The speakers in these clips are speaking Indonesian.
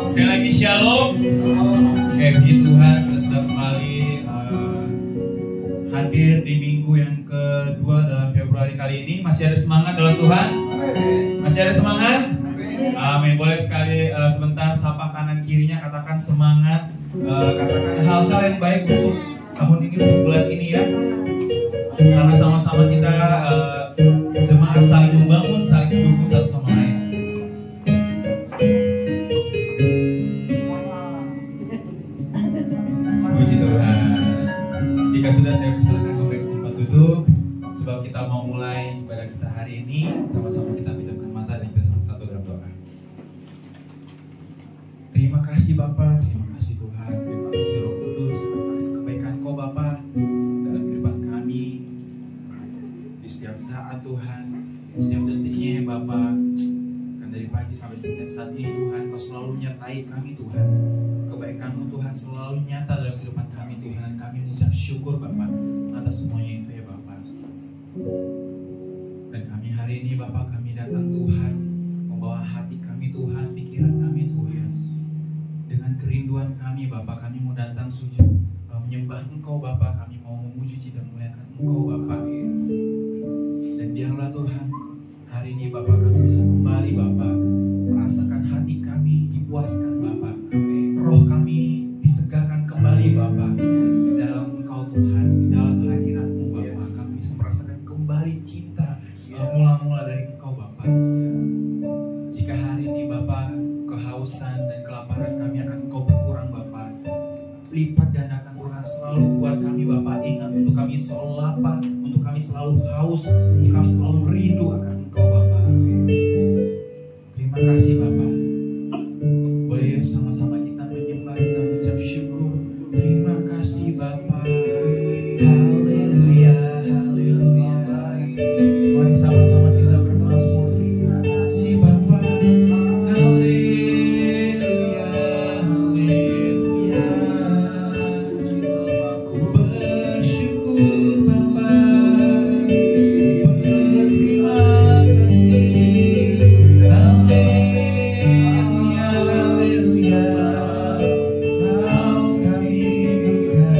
Sekali lagi shalom. Puji Tuhan, kita sudah kembali hadir di minggu yang kedua dalam Februari kali ini. Masih ada semangat dalam Tuhan? Masih ada semangat? Amin. Boleh sekali sebentar sapa kanan kirinya, katakan semangat, katakan hal-hal yang baik untuk tahun ini, untuk bulan ini ya. Karena sama-sama kita jemaat saling membangun, saling mendukung satu sama lain. Puji Tuhan. Jika sudah, saya persilakan kembali ke tempat duduk, sebab kita mau mulai ibadah kita hari ini. Sama-sama kita pejamkan mata dan kita sama-sama dalam doa. Terima kasih Bapa, terima kasih Tuhan, terima kasih Roh Kudus atas kebaikan Kau Bapa dalam kehidupan kami di setiap saat Tuhan, di setiap detiknya Bapa. Kan dari pagi sampai setiap saat ini Tuhan, Kau selalu menyertai kami Tuhan. Kebaikan-Mu Tuhan selalu nyata dalam kehidupan kami Tuhan. Kami mengucap syukur Bapa atas semuanya itu ya Bapa. Dan kami hari ini Bapa, kami datang Tuhan membawa hati kami Tuhan, pikiran kami Tuhan, dengan kerinduan kami Bapa. Kami mau datang sujud menyembah Engkau Bapa. Kami mau memuji dan memuliakan Engkau Bapa. Dan biarlah Tuhan hari ini Bapa, kami bisa kembali Bapa merasakan hati kami dipuaskan Bapa, roh kami disegarkan kembali Bapa di dalam Engkau Tuhan, di dalam hadirat-Mu Bapa. Kami bisa merasakan kembali cinta mula-mula dari Engkau Bapa. Jika hari ini Bapa kehausan dan kelaparan kami akan Engkau berkurang Bapa, lipat gandakan Tuhan selalu buat kami Bapa. Ingat, untuk kami selalu lapar, untuk kami selalu haus, untuk kami selalu rindu akan Engkau Bapa. Terima kasih Bapa. Boleh sama-sama kita menyembah, kita mengucap syukur. Terima kasih Bapa. Haleluya, haleluya. Mari sama-sama kita bermazmur. Terima kasih Bapa. Haleluya, haleluya. Ku bersyukur Bapa. Berterima kasih. Haleluya, haleluya. Kau kami bukan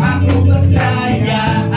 Aku percaya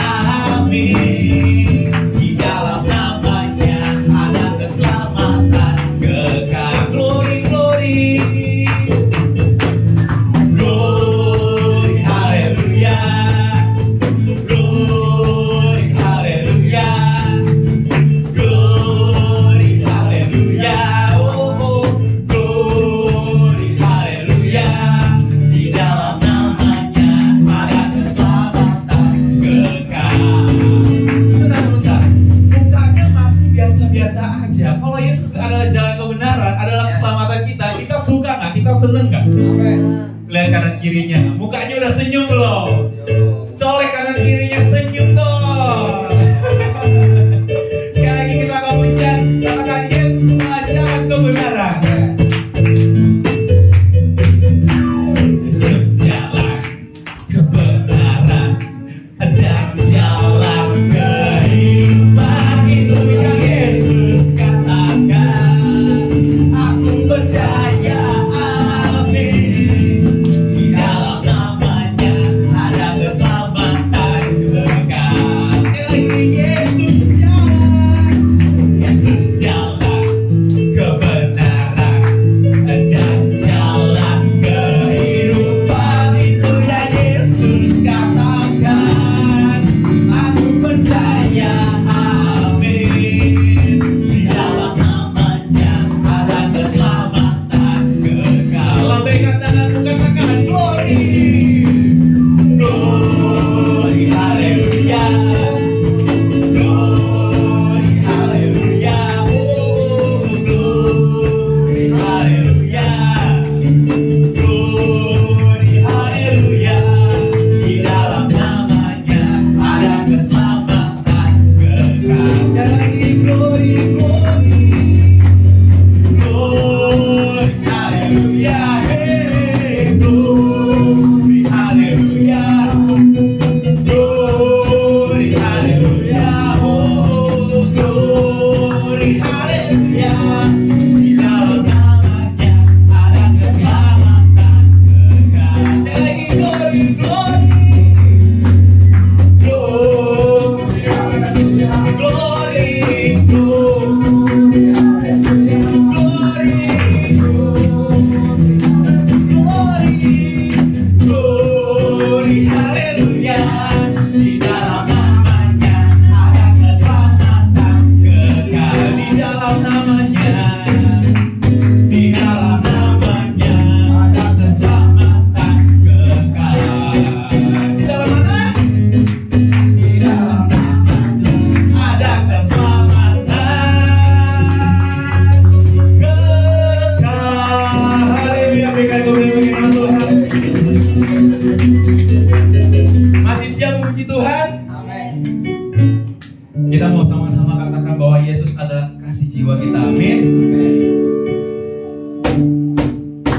Kita mau sama-sama katakan bahwa Yesus adalah kasih jiwa kita. Amin.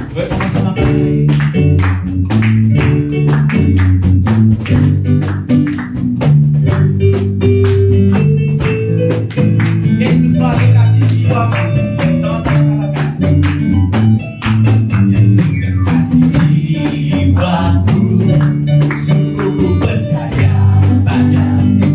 Bersama-sama katakan. Yesus sebagai kasih jiwa. Sama-sama katakan. Yesus kasih jiwaku, sungguh ku percaya padamu.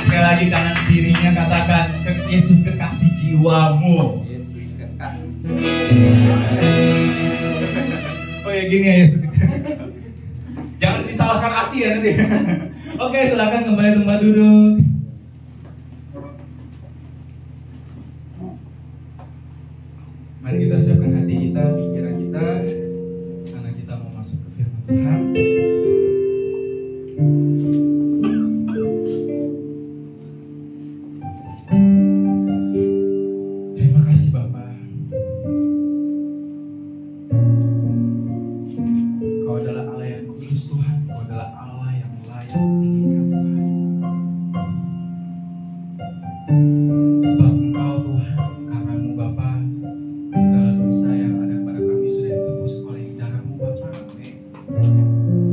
Sekali lagi kanan kirinya katakan, Yesus kekasih jiwamu. Yesus kekasih. Oh ya gini ya Yesus. Jangan disalahkan arti ya nanti. Oke, silakan kembali tempat duduk. Mari kita siapkan hati kita, pikiran kita, karena kita mau masuk ke firman Tuhan. Terima kasih Bapa. Kau adalah Allah yang kudus Tuhan. Kau adalah Allah yang layak ditinggikan Tuhan. Sebab Engkau Tuhan, karena-Mu Bapa, segala dosa yang ada pada kami sudah ditebus oleh darah-Mu Bapa. Amin.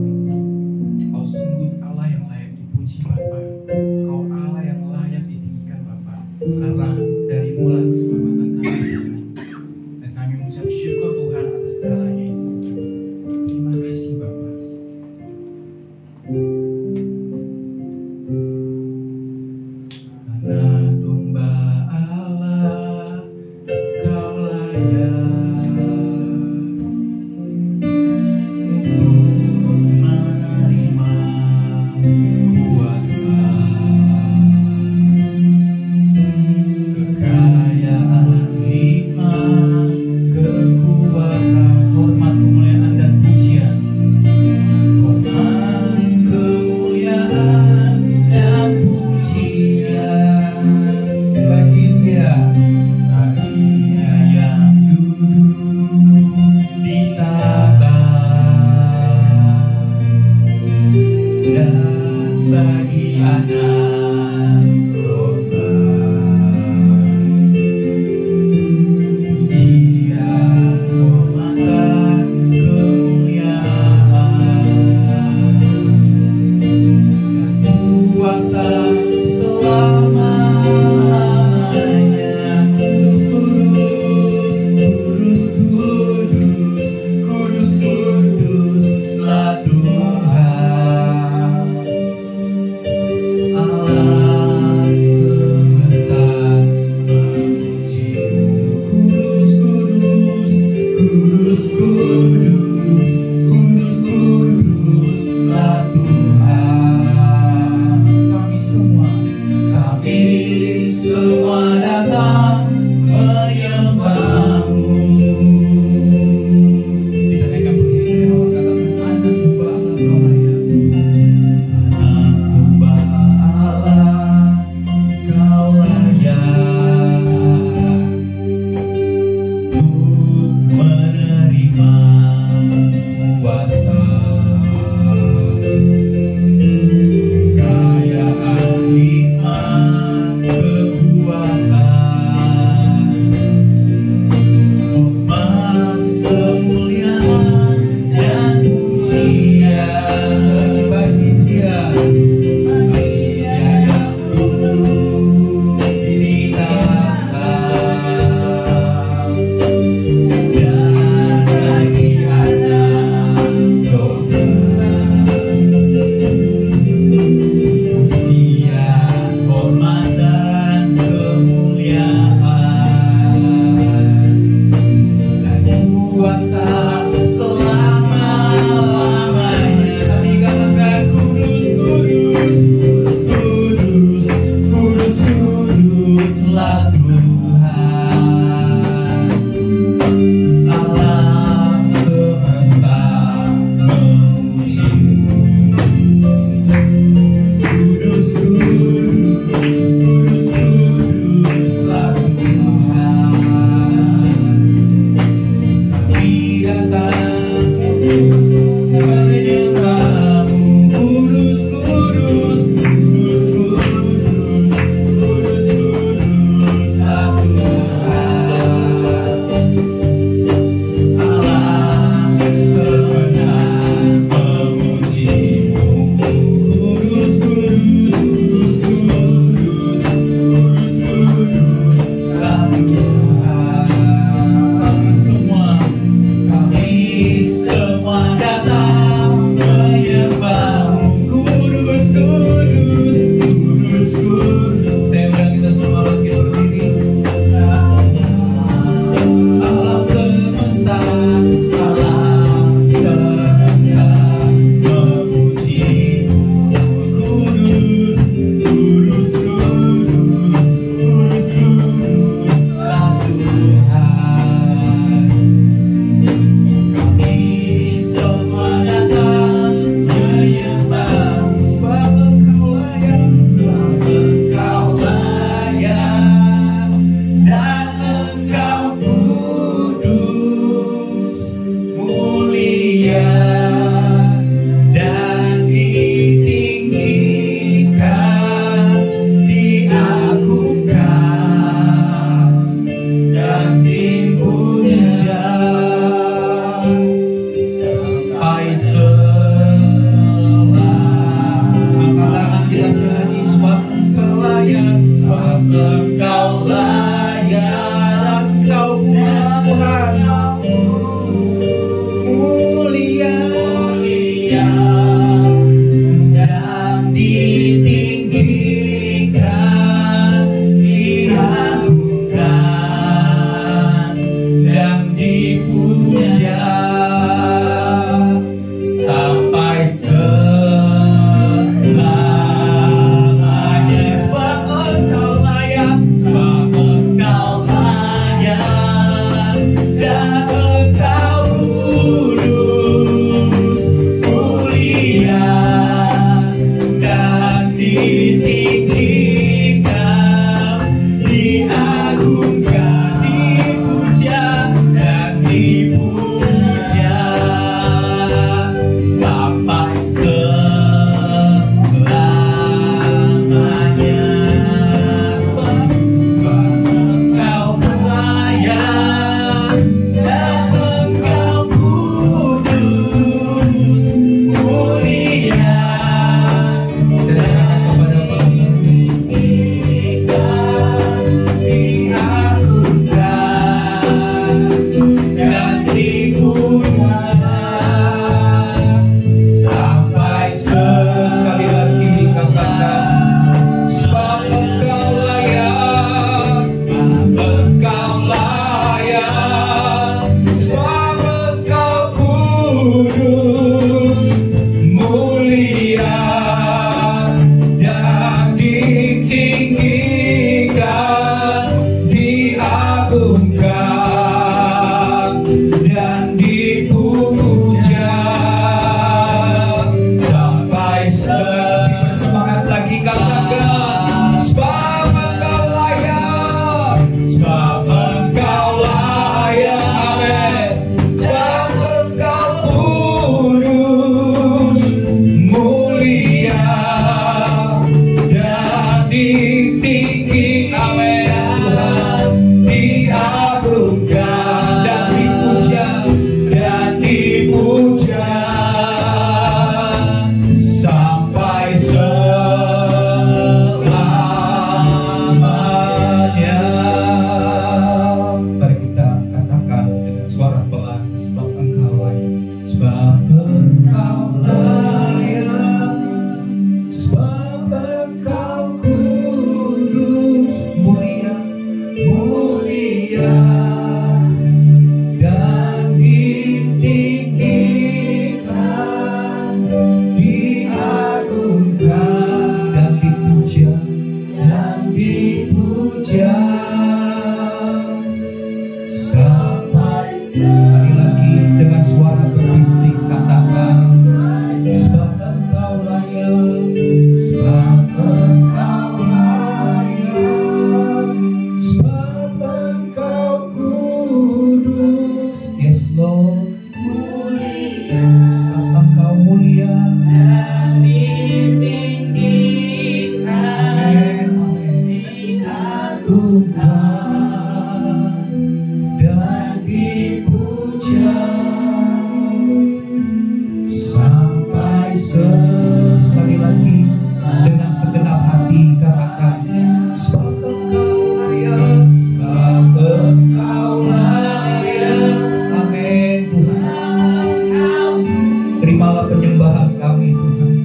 Terimalah penyembahan kami Tuhan.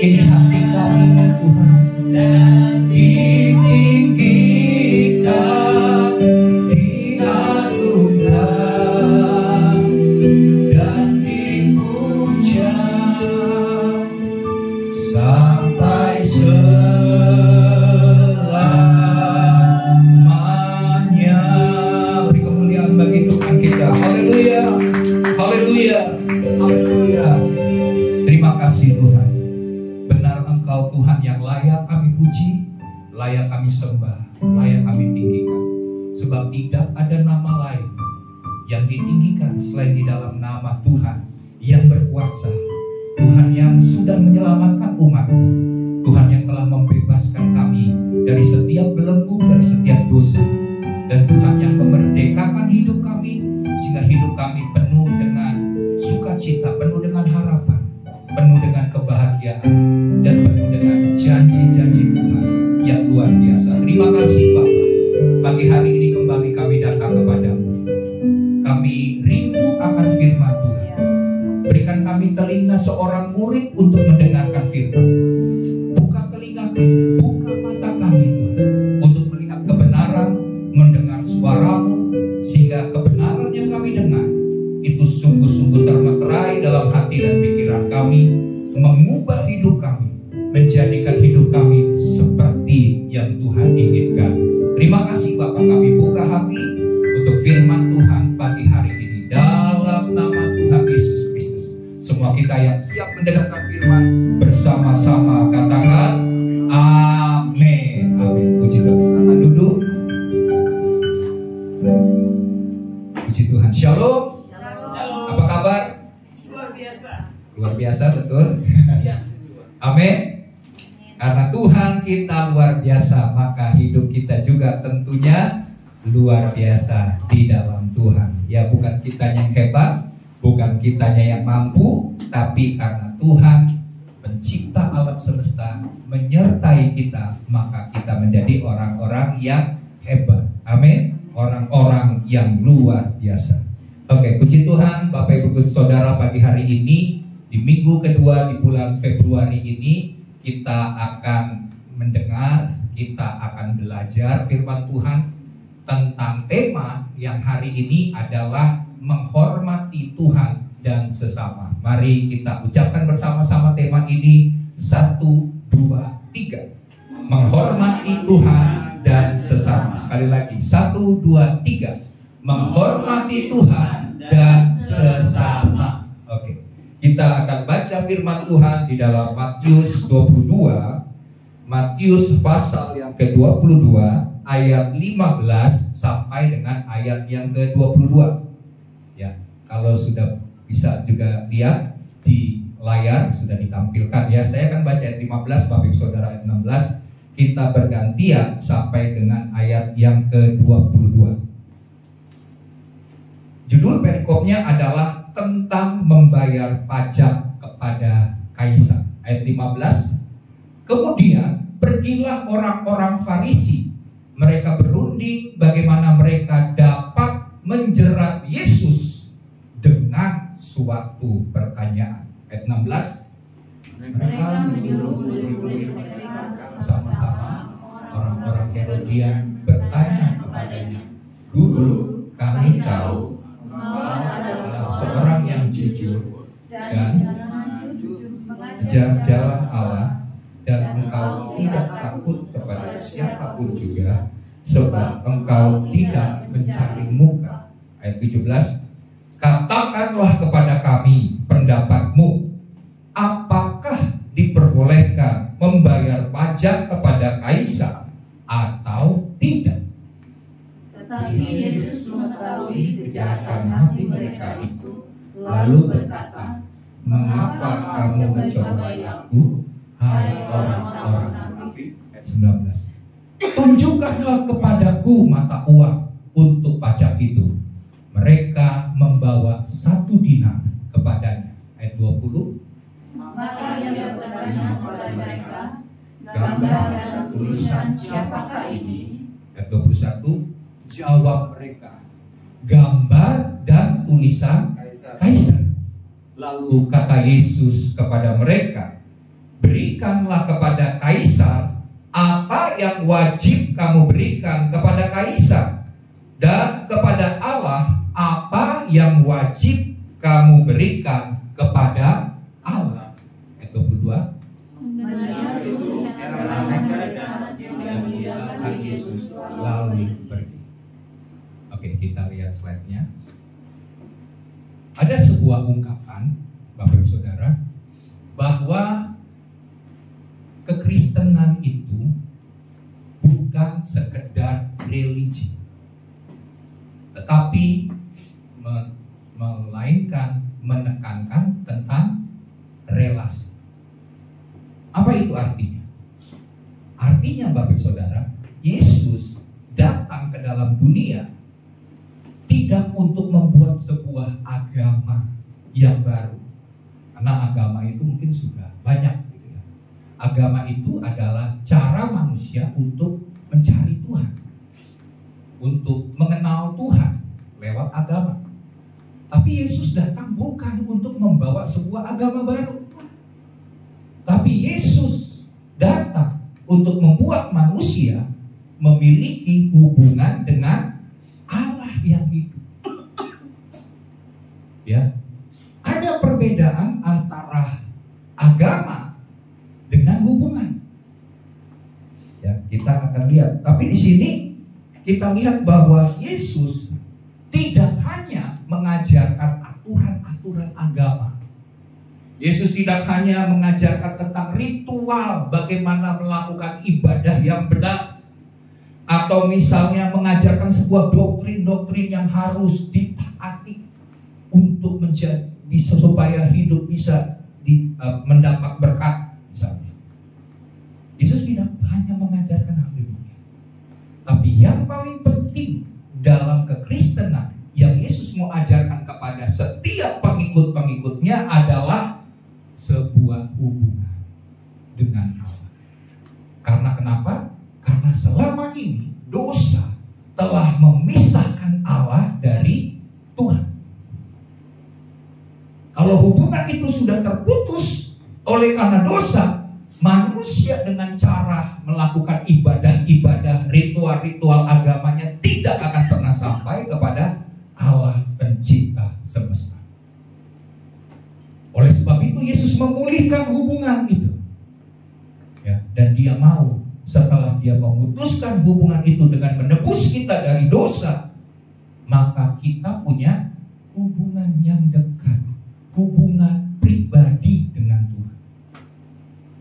Ini hati kami Tuhan, ditinggikan, diagungkan, dan dipuja sampai selamanya. Beri kemuliaan bagi Tuhan kita. Haleluya, haleluya, haleluya. Terima kasih Tuhan. Benar Engkau Tuhan yang layak kami puji, layak kami sembah, layak kami tinggikan. Sebab tidak ada nama lain yang ditinggikan selain di dalam nama Tuhan yang berkuasa, Tuhan yang sudah menyelamatkan umat, Tuhan yang telah membebaskan kami dari setiap belenggu, dari setiap dosa, dan Tuhan yang memerdekakan hidup kami sehingga hidup kami penuh dengan sukacita, penuh dengan harapan, penuh dengan kebahagiaan, dan penuh dengan janji-janji Tuhan yang luar biasa. Terima kasih Bapa. Pagi hari ini kembali kami datang kepadamu. Kami rindu akan firman Tuhan. Berikan kami telinga seorang murid untuk mendengarkan firman. Buka telinga kami, buka mata kami Tuhan, untuk melihat kebenaran, mendengar suaramu, sehingga kebenaran yang kami dengar itu sungguh-sungguh termeterai dalam hati dan pikiran kami, mengubah hidup kami, menjadikan hidup kami seperti yang Tuhan inginkan. Terima kasih Bapak, kami buka hati untuk firman Tuhan pagi hari ini dalam nama Tuhan Yesus Kristus. Semua kita yang siap mendengarkan firman bersama-sama katakan amin. Amin. Puji Tuhan. Silakan duduk. Puji Tuhan. Shalom. Apa kabar? Luar biasa. Luar biasa, betul. Biasa. Amin. Karena Tuhan kita luar biasa, maka hidup kita juga tentunya luar biasa di dalam Tuhan. Ya, bukan kitanya yang hebat, bukan kitanya yang mampu, tapi karena Tuhan pencipta alam semesta menyertai kita, maka kita menjadi orang-orang yang hebat. Amin. Orang-orang yang luar biasa. Oke, puji Tuhan, Bapak Ibu Saudara, pagi hari ini di minggu kedua di bulan Februari ini kita akan mendengar, kita akan belajar firman Tuhan tentang tema yang hari ini adalah menghormati Tuhan dan sesama. Mari kita ucapkan bersama-sama tema ini. 1, 2, 3. Menghormati Tuhan dan sesama. Sekali lagi, 1, 2, 3. Menghormati Tuhan dan sesama. Oke. Kita akan baca firman Tuhan di dalam Matius 22, Matius pasal yang ke-22 ayat 15 sampai dengan ayat yang ke-22. Ya, kalau sudah bisa juga lihat di layar sudah ditampilkan ya. Saya akan baca ayat 15, Bapak Ibu Saudara, ayat 16. Kita bergantian sampai dengan ayat yang ke-22. Judul perikopnya adalah tentang membayar pajak kepada kaisar. Ayat 15. Kemudian pergilah orang-orang Farisi. Mereka berunding bagaimana mereka dapat menjerat Yesus dengan suatu pertanyaan. Ayat 16. Mereka menyuruh murid-murid mereka sama-sama orang-orang Herodian bertanya kepadanya, "Guru, kami tahu adalah seorang yang jujur dan mengajar jalan Allah, dan engkau tidak takut kepada siapapun juga, sebab engkau tidak mencari muka." Ayat 17. Katakanlah kepada kami pendapatmu, apakah diperbolehkan membayar pajak kepada kaisar atau tidak? Tetapi Yesus mengetahui kejahatan hati mereka itu, lalu berkata, "Mengapa kamu mencobai aku, hai orang-orang munafik?" Ayat 19. Tunjukkanlah kepadaku mata uang untuk pajak itu. Mereka membawa 1 dinar kepadanya. Ayat 20. Maka ia bertanya kepada mereka, "Gambar dan tulisan siapakah ini?" Ayat 21. Jawab mereka, "Gambar dan tulisan kaisar." Lalu kata Yesus kepada mereka, berikanlah kepada Kaisar apa yang wajib kamu berikan kepada Kaisar, dan kepada Allah apa yang wajib kamu berikan kepada Allah. Ayat 22. Yesus lalu pergi. Oke, kita lihat slide-nya. Ada sebuah ungkapan, Bapak Ibu Saudara, bahwa kekristenan itu bukan sekedar religi, tetapi melainkan menekankan tentang relasi. Apa itu artinya? Artinya, Bapak Ibu Saudara, Yesus datang ke dalam dunia tidak untuk membuat sebuah agama yang baru, karena agama itu mungkin sudah banyak gitu ya. Agama itu adalah cara manusia untuk mencari Tuhan, untuk mengenal Tuhan lewat agama. Tapi Yesus datang bukan untuk membawa sebuah agama baru, tapi Yesus datang untuk membuat manusia memiliki hubungan dengan Allah yang hidup. Ya, ada perbedaan antara agama dengan hubungan. Ya, kita akan lihat. Tapi di sini kita lihat bahwa Yesus tidak hanya mengajarkan aturan-aturan agama. Yesus tidak hanya mengajarkan tentang ritual, bagaimana melakukan ibadah yang benar, atau misalnya mengajarkan sebuah doktrin-doktrin yang harus ditaati untuk menjadi supaya hidup bisa mendapat berkat misalnya. Yesus tidak hanya mengajarkan hal itu, tapi yang paling penting dalam kekristenan yang Yesus mau ajarkan kepada setiap pengikut-pengikutnya adalah sebuah hubungan dengan Allah. Karena kenapa? Karena selama ini dosa telah memisahkan Allah dari Tuhan. Kalau hubungan itu sudah terputus oleh karena dosa, manusia dengan cara melakukan ibadah-ibadah, ritual-ritual agamanya tidak akan pernah sampai kepada Allah pencipta semesta. Oleh sebab itu Yesus memulihkan hubungan itu. Ya, dan dia mau setelah dia memutuskan hubungan itu dengan menebus kita dari dosa, maka kita punya hubungan yang dekat, hubungan pribadi dengan Tuhan.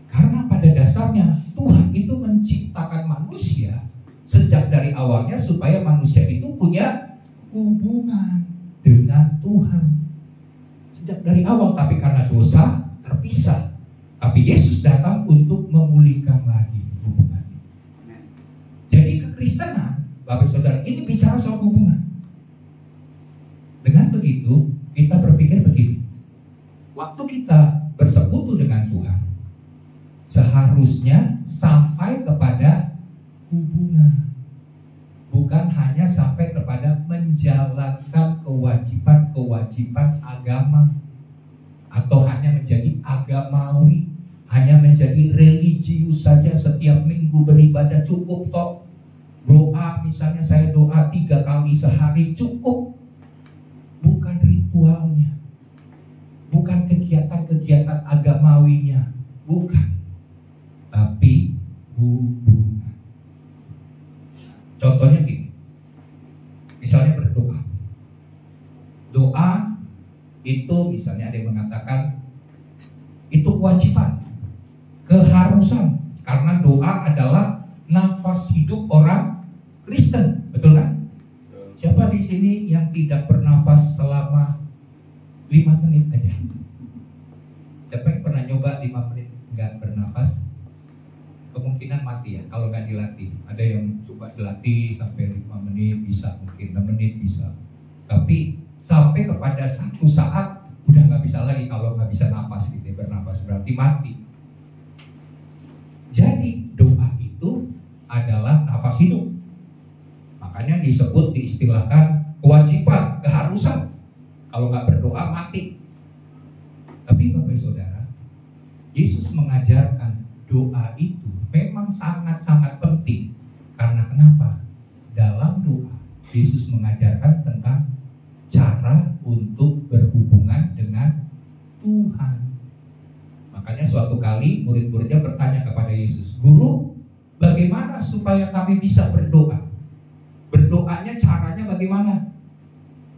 Karena pada dasarnya Tuhan itu menciptakan manusia sejak dari awalnya supaya manusia itu punya hubungan dengan Tuhan sejak dari awal, tapi karena dosa terpisah. Tapi Yesus datang untuk memulihkan lagi hubungan. Jadi kekristenan, Bapak Saudara, ini bicara soal hubungan. Dengan begitu, kita berpikir begini. Waktu kita bersekutu dengan Tuhan, seharusnya sampai kepada hubungan, bukan hanya sampai kepada menjalankan kewajiban-kewajiban agama, atau hanya menjadi agamawi, hanya menjadi religius saja, setiap minggu beribadah cukup toh. Doa, misalnya saya doa 3 kali sehari cukup. Bukan ritualnya, bukan kegiatan-kegiatan agamawinya, bukan, tapi hubungan. Contohnya gini, misalnya berdoa. Doa itu misalnya ada yang mengatakan itu kewajiban, keharusan, karena doa adalah nafas hidup orang Kristen, betul kan? Siapa di sini yang tidak bernafas selama 5 menit aja? Siapa yang pernah nyoba 5 menit nggak bernafas? Kemungkinan mati ya kalau nggak dilatih. Ada yang coba dilatih sampai 5 menit bisa, mungkin 6 menit bisa. Tapi sampai kepada satu saat udah nggak bisa lagi kalau nggak bisa nafas gitu ya, bernafas berarti mati. Jadi doa itu adalah nafas hidup. Makanya disebut, diistilahkan kewajiban, keharusan. Kalau nggak berdoa mati. mengajarkan doa itu memang sangat-sangat penting. Karena kenapa? Dalam doa, Yesus mengajarkan tentang cara untuk berhubungan dengan Tuhan. Makanya suatu kali murid-muridnya bertanya kepada Yesus, "Guru, bagaimana supaya kami bisa berdoa? Berdoanya caranya bagaimana?"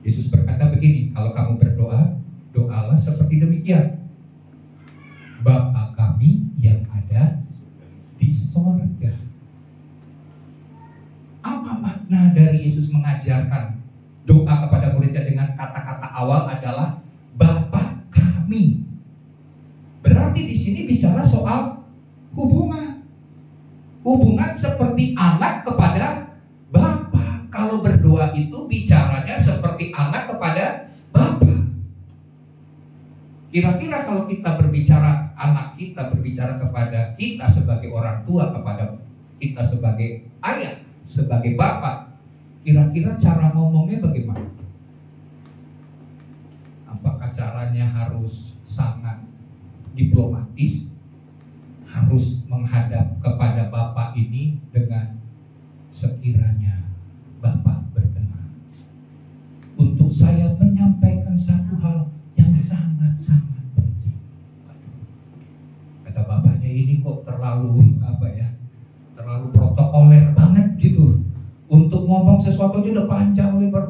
Yesus berkata begini, "Kalau kamu berdoa, doalah seperti demikian. Bapa kami yang ada di sorga." Apa makna dari Yesus mengajarkan doa kepada muridnya dengan kata-kata awal adalah Bapa kami? Berarti di sini bicara soal hubungan. Hubungan seperti anak kepada Bapa. Kalau berdoa itu bicaranya seperti anak kepada Bapa. Kira-kira kalau kita berbicara, anak kita berbicara kepada kita sebagai orang tua, kepada kita sebagai ayah, sebagai bapak, kira-kira cara ngomongnya bagaimana? Apakah caranya harus sangat diplomatis, harus menghadap kepada bapak ini dengan sekiranya bapak berkenan untuk saya menyampaikan satu hal yang sangat-sangat penting. Kata bapaknya, ini kok terlalu terlalu protokoler banget gitu. Untuk ngomong sesuatu aja udah panjang lebar,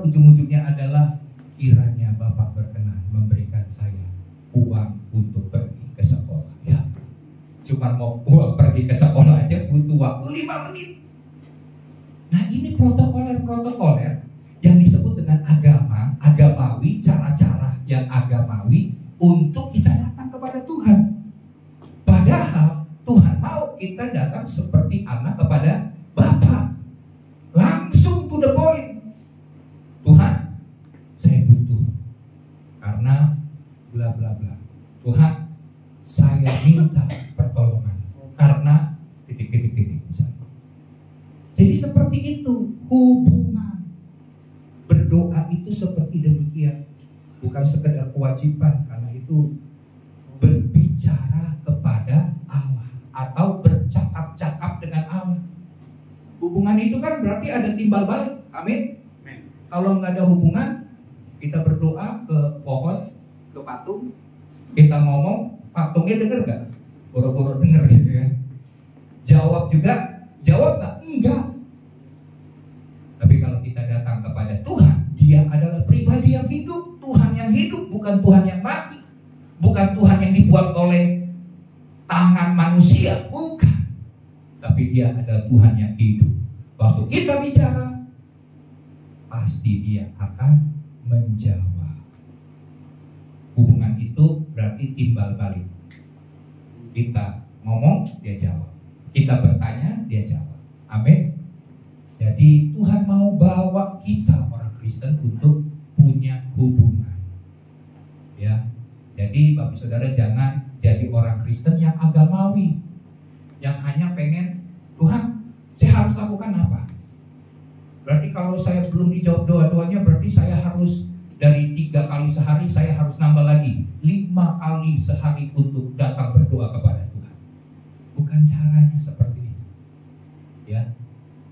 ujung-ujungnya adalah kiranya bapak berkenan memberikan saya uang untuk pergi ke sekolah. Ya, cuma mau uang pergi ke sekolah aja butuh waktu 5 menit. Nah, ini protokoler yang disebut dengan agamawi, cara-cara yang agamawi untuk kita datang kepada Tuhan. Padahal Tuhan mau kita datang seperti anak kepada Bapa. Langsung to the point. Tuhan, saya butuh karena bla bla bla. Tuhan, saya minta pertolongan karena titik-titik misalnya. Jadi seperti itu hubungan. Berdoa itu seperti demikian. Bukan sekedar kewajiban, karena itu berbicara kepada Allah atau bercakap-cakap dengan Allah. Hubungan itu kan berarti ada timbal balik. Amin. Kalau nggak ada hubungan, kita berdoa ke pohon, ke patung, kita ngomong, patungnya denger nggak? Boro-boro denger gitu ya. Jawab nggak? Enggak. Tapi kalau kita datang kepada Tuhan, Dia adalah pribadi yang hidup, Tuhan yang hidup, bukan Tuhan yang mati, bukan Tuhan yang dibuat oleh tangan manusia, bukan. Tapi Dia adalah Tuhan yang hidup. Waktu kita bicara, pasti Dia akan menjawab. Hubungan itu berarti timbal balik. Kita ngomong, Dia jawab. Kita bertanya, Dia jawab. Amin. Jadi Tuhan mau bawa kita orang Kristen untuk punya hubungan. Ya. Jadi Bapak Saudara jangan jadi orang Kristen yang agamawi, yang hanya pengen, Tuhan, saya harus lakukan apa? Berarti kalau saya belum dijawab doa-doanya, berarti saya harus dari 3 kali sehari saya harus nambah lagi 5 kali sehari untuk datang berdoa kepada Tuhan. Bukan caranya seperti itu. Ya.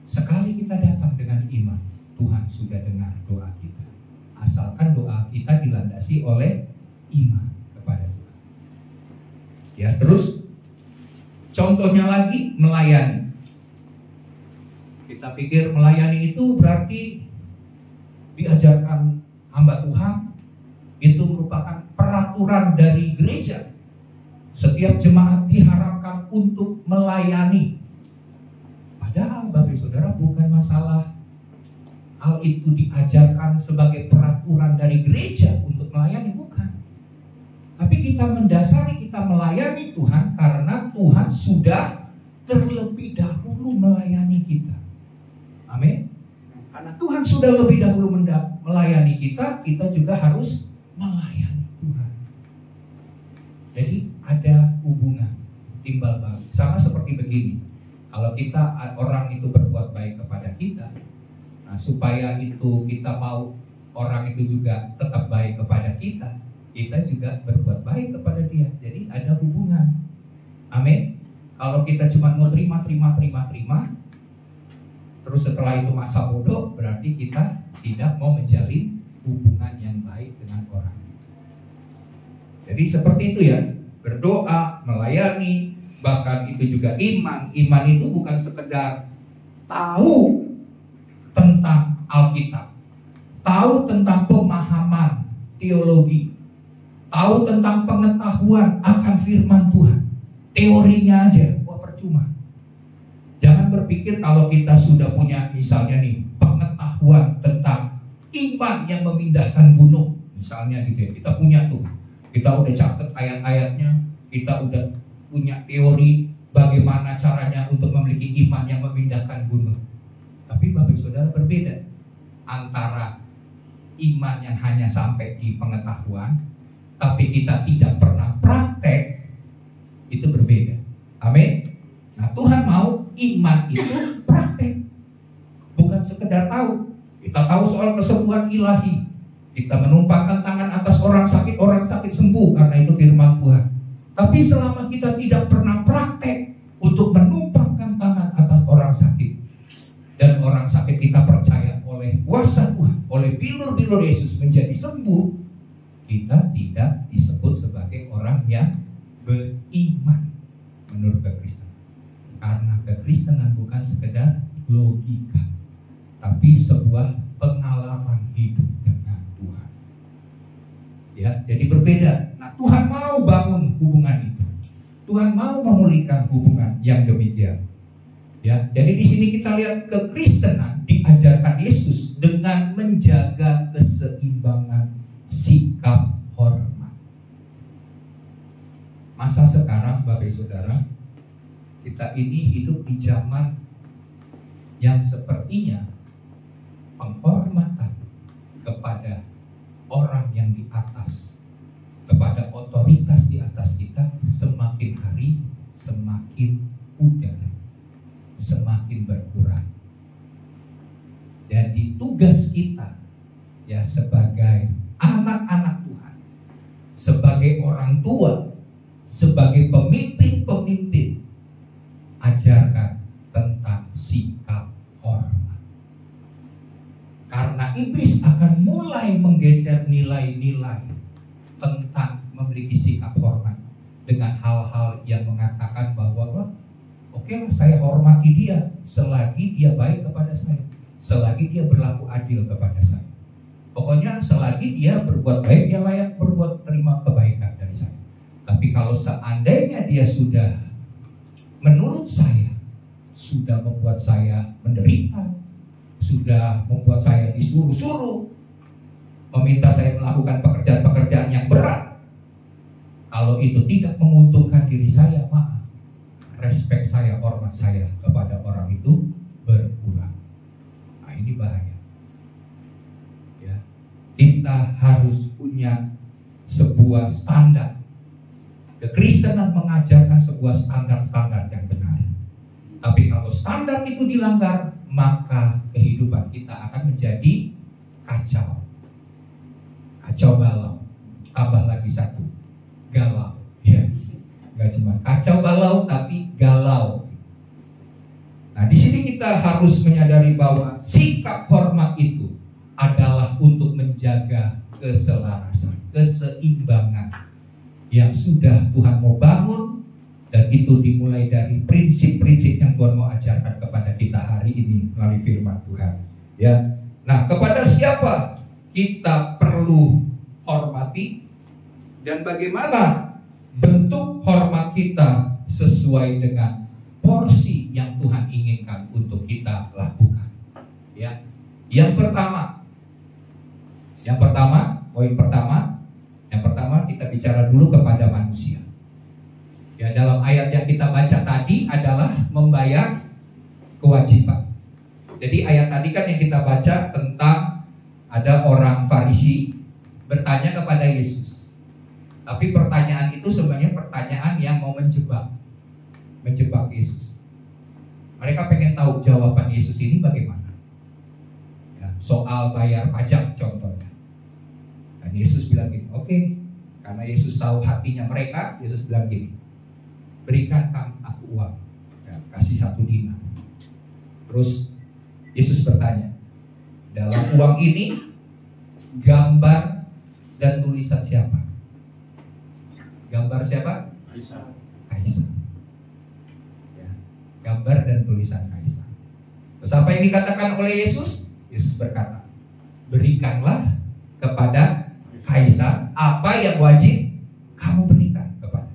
Sekali kita datang dengan iman, Tuhan sudah dengar doa kita. Asalkan doa kita dilandasi oleh iman kepada Tuhan. Ya, terus contohnya lagi melayani. Kita pikir melayani itu berarti diajarkan hamba Tuhan, itu merupakan peraturan dari gereja. Setiap jemaat diharapkan untuk melayani. Padahal Bapak Saudara bukan masalah hal itu diajarkan sebagai peraturan dari gereja untuk melayani, bukan. Tapi kita mendasari kita melayani Tuhan karena Tuhan sudah terlebih dahulu melayani kita. Amin. Karena Tuhan sudah lebih dahulu melayani kita, kita juga harus melayani Tuhan. Jadi ada hubungan timbal balik. Sama seperti begini. Kalau orang itu berbuat baik kepada kita, nah supaya itu kita mau orang itu juga tetap baik kepada kita, kita juga berbuat baik kepada dia. Jadi ada hubungan. Amin. Kalau kita cuma mau terima, terus setelah itu masa bodoh, berarti kita tidak mau menjalin hubungan yang baik dengan orang. Jadi seperti itu ya, berdoa, melayani, bahkan itu juga iman. Iman itu bukan sekedar tahu tentang Alkitab, tahu tentang pemahaman teologi, tahu tentang pengetahuan akan firman Tuhan. Teorinya aja, wah percuma. Jangan berpikir kalau kita sudah punya misalnya nih pengetahuan tentang iman yang memindahkan gunung, misalnya gitu ya. Kita punya tuh, kita udah catat ayat-ayatnya, kita udah punya teori bagaimana caranya untuk memiliki iman yang memindahkan gunung. Tapi Bapak Saudara, berbeda antara iman yang hanya sampai di pengetahuan, tapi kita tidak pernah praktek, itu berbeda. Amin. Nah, Tuhan mau iman itu praktek, bukan sekedar tahu. Kita tahu soal kesembuhan ilahi, kita menumpangkan tangan atas orang sakit sembuh karena itu firman Tuhan. Tapi selama kita tidak pernah praktek untuk menumpangkan tangan atas orang sakit, dan orang sakit kita percaya oleh kuasa Tuhan, oleh bilur-bilur Yesus menjadi sembuh, kita tidak disebut sebagai orang yang beriman menurut kekristenan. Karena kekristenan bukan sekedar logika, tapi sebuah pengalaman hidup dengan Tuhan. Ya, jadi berbeda. Nah, Tuhan mau bangun hubungan itu. Tuhan mau memulihkan hubungan yang demikian. Ya, jadi di sini kita lihat kekristenan diajarkan Yesus dengan menjaga keseimbangan sikap hormat. Masa sekarang Bapak Saudara, kita ini hidup di zaman yang sepertinya penghormatan kepada orang yang di atas, kepada otoritas di atas kita semakin hari semakin pudar, semakin berkurang. Jadi tugas kita ya sebagai anak-anak Tuhan, sebagai orang tua, sebagai pemimpin-pemimpin, ajarkan tentang sikap hormat. Karena iblis akan mulai menggeser nilai-nilai tentang memiliki sikap hormat dengan hal-hal yang mengatakan bahwa oke lah, saya hormati dia selagi dia baik kepada saya, selagi dia berlaku adil kepada saya. Pokoknya selagi dia berbuat baik, dia layak berbuat terima kebaikan dari saya. Tapi kalau seandainya dia sudah, menurut saya, sudah membuat saya menderita, sudah membuat saya disuruh-suruh, meminta saya melakukan pekerjaan-pekerjaan yang berat, kalau itu tidak menguntungkan diri saya, maaf, respek saya, hormat saya kepada orang itu berkurang. Nah, ini bahaya. Ya, kita harus punya sebuah standar. Kekristenan mengajarkan sebuah standar-standar yang benar. Tapi kalau standar itu dilanggar, maka kehidupan kita akan menjadi kacau. Kacau balau. Tambah lagi satu, galau. Ya, nggak cuma kacau balau, tapi galau. Nah, di sini kita harus menyadari bahwa sikap hormat itu adalah untuk menjaga keselarasan, keseimbangan yang sudah Tuhan mau bangun, dan itu dimulai dari prinsip-prinsip yang Tuhan mau ajarkan kepada kita hari ini melalui firman Tuhan. Ya, nah, kepada siapa kita perlu hormati dan bagaimana bentuk hormat kita sesuai dengan porsi yang Tuhan inginkan untuk kita lakukan. Ya, yang pertama, poin pertama. Yang pertama kita bicara dulu kepada manusia. Ya, dalam ayat yang kita baca tadi adalah membayar kewajiban. Jadi ayat tadi kan yang kita baca tentang ada orang Farisi bertanya kepada Yesus. Tapi pertanyaan itu sebenarnya pertanyaan yang mau menjebak Yesus. Mereka pengen tahu jawaban Yesus ini bagaimana. Ya, soal bayar pajak contohnya. Dan Yesus bilang gini, oke, Karena Yesus tahu hatinya mereka, Yesus bilang gini, berikan aku uang, ya, kasih 1 dinar. Terus Yesus bertanya, dalam uang ini gambar dan tulisan siapa? Gambar siapa? Kaisar. Ya, gambar dan tulisan Kaisar. Terus apa yang dikatakan oleh Yesus? Yesus berkata, berikanlah kepada Kaisar apa yang wajib kamu berikan kepada.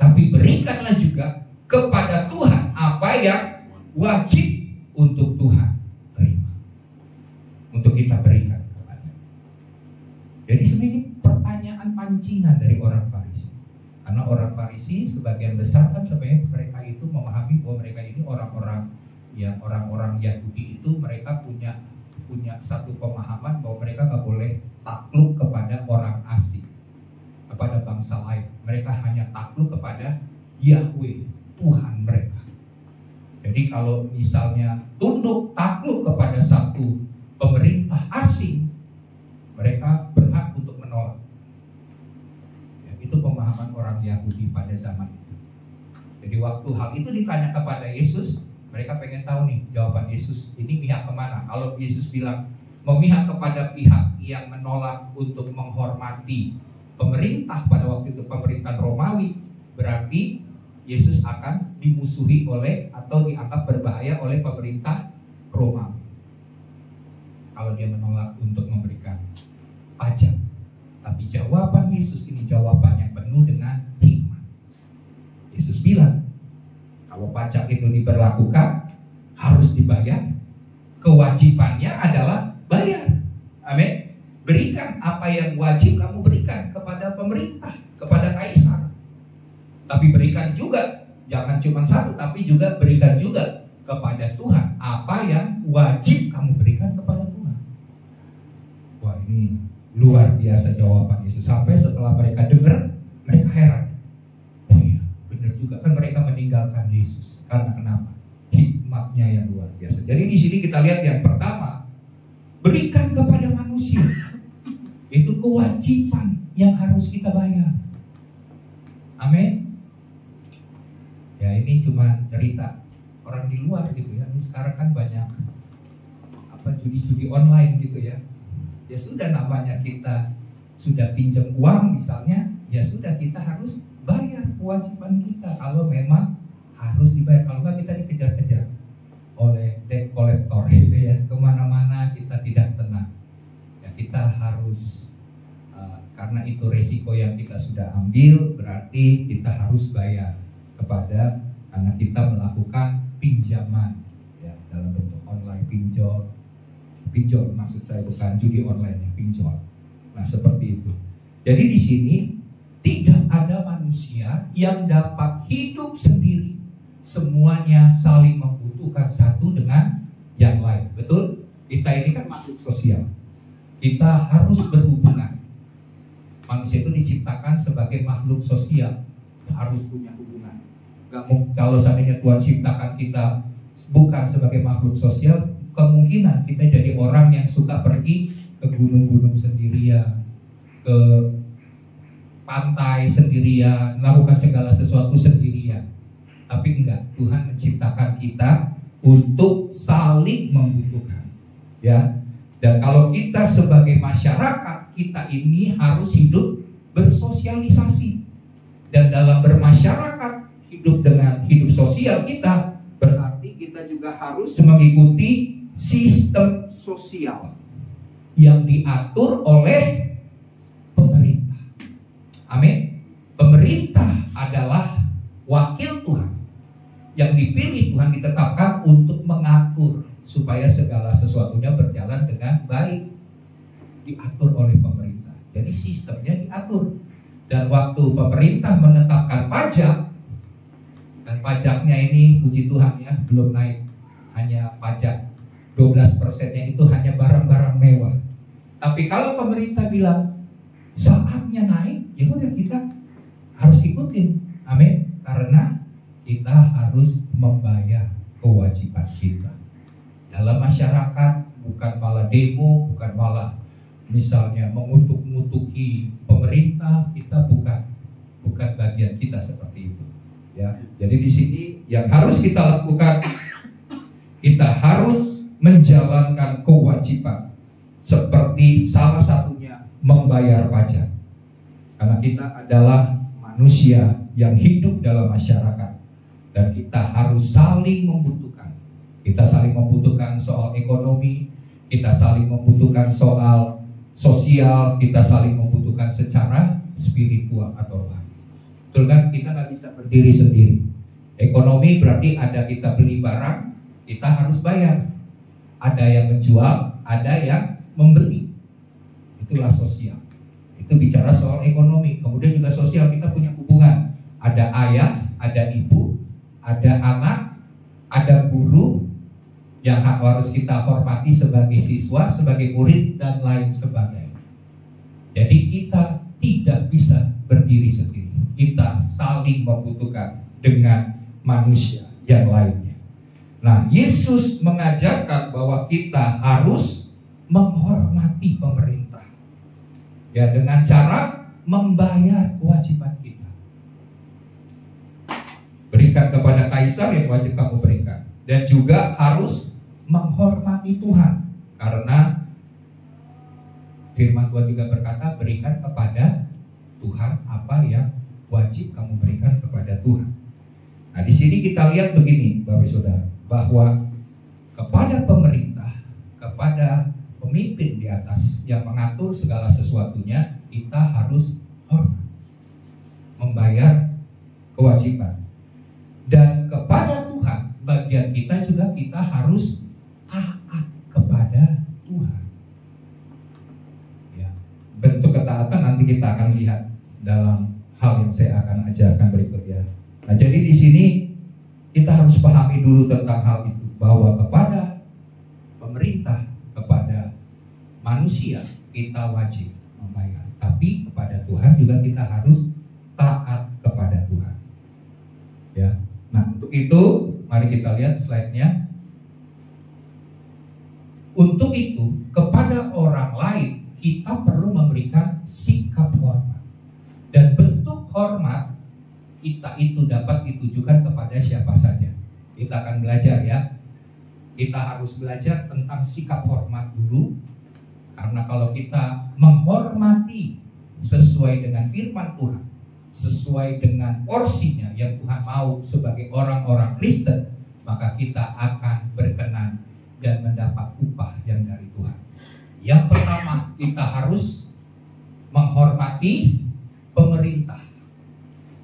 Tapi berikanlah juga kepada Tuhan apa yang wajib untuk Tuhan terima, untuk kita berikan kepada. Jadi sebenarnya pertanyaan pancingan dari orang Farisi. Karena orang Farisi sebagian besar kan sebenarnya mereka itu memahami bahwa mereka ini orang-orang Yahudi itu mereka punya satu pemahaman bahwa mereka nggak boleh takluk kepada orang asing, kepada bangsa lain. Mereka hanya takluk kepada Yahweh, Tuhan mereka. Jadi kalau misalnya tunduk takluk kepada satu pemerintah asing, mereka berhak untuk menolak. Ya, itu pemahaman orang Yahudi pada zaman itu. Jadi waktu hal itu ditanya kepada Yesus, mereka pengen tahu nih jawaban Yesus ini pihak kemana. Kalau Yesus bilang memihak kepada pihak yang menolak untuk menghormati pemerintah pada waktu itu, pemerintahan Romawi, berarti Yesus akan dimusuhi oleh atau dianggap berbahaya oleh pemerintah Romawi kalau dia menolak untuk memberikan pajak. Tapi jawaban Yesus ini jawaban yang penuh dengan hikmat. Yesus bilang, kalau pajak itu diberlakukan harus dibayar, kewajibannya adalah bayar. Amin. Berikan apa yang wajib kamu berikan kepada pemerintah, kepada Kaisar. Tapi berikan juga, jangan cuma satu, tapi juga berikan juga kepada Tuhan apa yang wajib kamu berikan kepada Tuhan. Wah, ini luar biasa jawaban Yesus. Sampai setelah mereka dengar, mereka heran. Oh iya, benar juga kan mereka meninggalkan Yesus. Karena kenapa? Hikmatnya yang luar biasa. Jadi di sini kita lihat yang pertama, berikan kepada manusia. Itu kewajiban yang harus kita bayar. Amin. Ya, ini cuma cerita orang di luar gitu ya. Ini sekarang kan banyak judi-judi online gitu ya. Ya sudah, namanya kita sudah pinjam uang misalnya, ya sudah kita harus bayar kewajiban kita. Kalau memang harus dibayar, kalau nggak kita dikejar-kejar oleh debt collector gitu ya. Kemana-mana kita tidak tenang. Ya kita harus karena itu resiko yang kita sudah ambil, berarti kita harus bayar kepada, karena kita melakukan pinjaman ya, dalam bentuk online, pinjol maksud saya, bukan judi online ya, pinjol. Nah seperti itu. Jadi di sini tidak ada manusia yang dapat hidup sendiri. Semuanya saling membutuhkan satu dengan yang lain. Betul? Kita ini kan makhluk sosial. Kita harus berhubungan. Manusia itu diciptakan sebagai makhluk sosial, harus punya hubungan. Kalau seandainya Tuhan ciptakan kita bukan sebagai makhluk sosial, kemungkinan kita jadi orang yang suka pergi ke gunung-gunung sendirian, ke pantai sendirian, melakukan segala sesuatu sendirian. Tapi enggak, Tuhan menciptakan kita untuk saling membutuhkan. Ya. Dan kalau kita sebagai masyarakat, kita ini harus hidup bersosialisasi. Dan dalam bermasyarakat, hidup dengan hidup sosial kita, berarti kita juga harus mengikuti sistem sosial yang diatur oleh pemerintah. Amin. Pemerintah adalah wakil Tuhan yang dipilih Tuhan, ditetapkan untuk mengatur supaya segala sesuatunya berjalan dengan baik. Diatur oleh pemerintah. Jadi sistemnya diatur. Dan waktu pemerintah menetapkan pajak, dan pajaknya ini puji Tuhan ya, belum naik. Hanya pajak 12%-nya itu hanya barang-barang mewah. Tapi kalau pemerintah bilang saatnya naik, ya udah kita harus ikutin. Amin. Karena kita harus membayar kewajiban kita dalam masyarakat, bukan malah demo, bukan malah misalnya mengutuk mengutuki pemerintah, kita bukan bagian kita seperti itu. Ya, jadi di sini yang harus kita lakukan, kita harus menjalankan kewajiban seperti salah satunya membayar pajak. Karena kita adalah manusia yang hidup dalam masyarakat dan kita harus saling membutuhkan. Kita saling membutuhkan soal ekonomi, kita saling membutuhkan soal sosial, kita saling membutuhkan secara spiritual atau rohani. Betul kan? Kita nggak bisa berdiri sendiri. Ekonomi berarti ada kita beli barang, kita harus bayar. Ada yang menjual, ada yang membeli. Itulah sosial. Itu bicara soal ekonomi. Kemudian juga sosial, kita punya hubungan. Ada ayah, ada ibu, ada anak, ada guru yang harus kita hormati sebagai siswa, sebagai murid, dan lain sebagainya. Jadi kita tidak bisa berdiri sendiri. Kita saling membutuhkan dengan manusia yang lainnya. Nah, Yesus mengajarkan bahwa kita harus menghormati pemerintah. Ya, dengan cara membayar kewajiban kita. Berikan kepada kaisar yang wajib kamu berikan. Dan juga harus menghormati Tuhan. Karena firman Tuhan juga berkata, berikan kepada Tuhan apa yang wajib kamu berikan kepada Tuhan. Nah, di sini kita lihat begini, Bapak Saudara, bahwa kepada pemerintah, kepada pemimpin di atas yang mengatur segala sesuatunya, kita harus hormat, membayar kewajiban. Dan kepada Tuhan, bagian kita juga kita harus taat kepada Tuhan. Ya, bentuk ketaatan nanti kita akan lihat dalam hal yang saya akan ajarkan berikutnya. Nah, jadi di sini kita harus pahami dulu tentang hal itu, bahwa kepada pemerintah, kepada manusia kita wajib membayar, tapi kepada Tuhan juga kita harus taat kepada Tuhan. Ya. Nah, untuk itu mari kita lihat slide-nya. Untuk itu, kepada orang lain kita perlu memberikan sikap hormat. Dan bentuk hormat kita itu dapat ditujukan kepada siapa saja. Kita akan belajar ya. Kita harus belajar tentang sikap hormat dulu. Karena kalau kita menghormati sesuai dengan firman Tuhan, sesuai dengan porsinya yang Tuhan mau sebagai orang-orang Kristen, maka kita akan berkenan dan mendapat upah yang dari Tuhan. Yang pertama, kita harus menghormati pemerintah.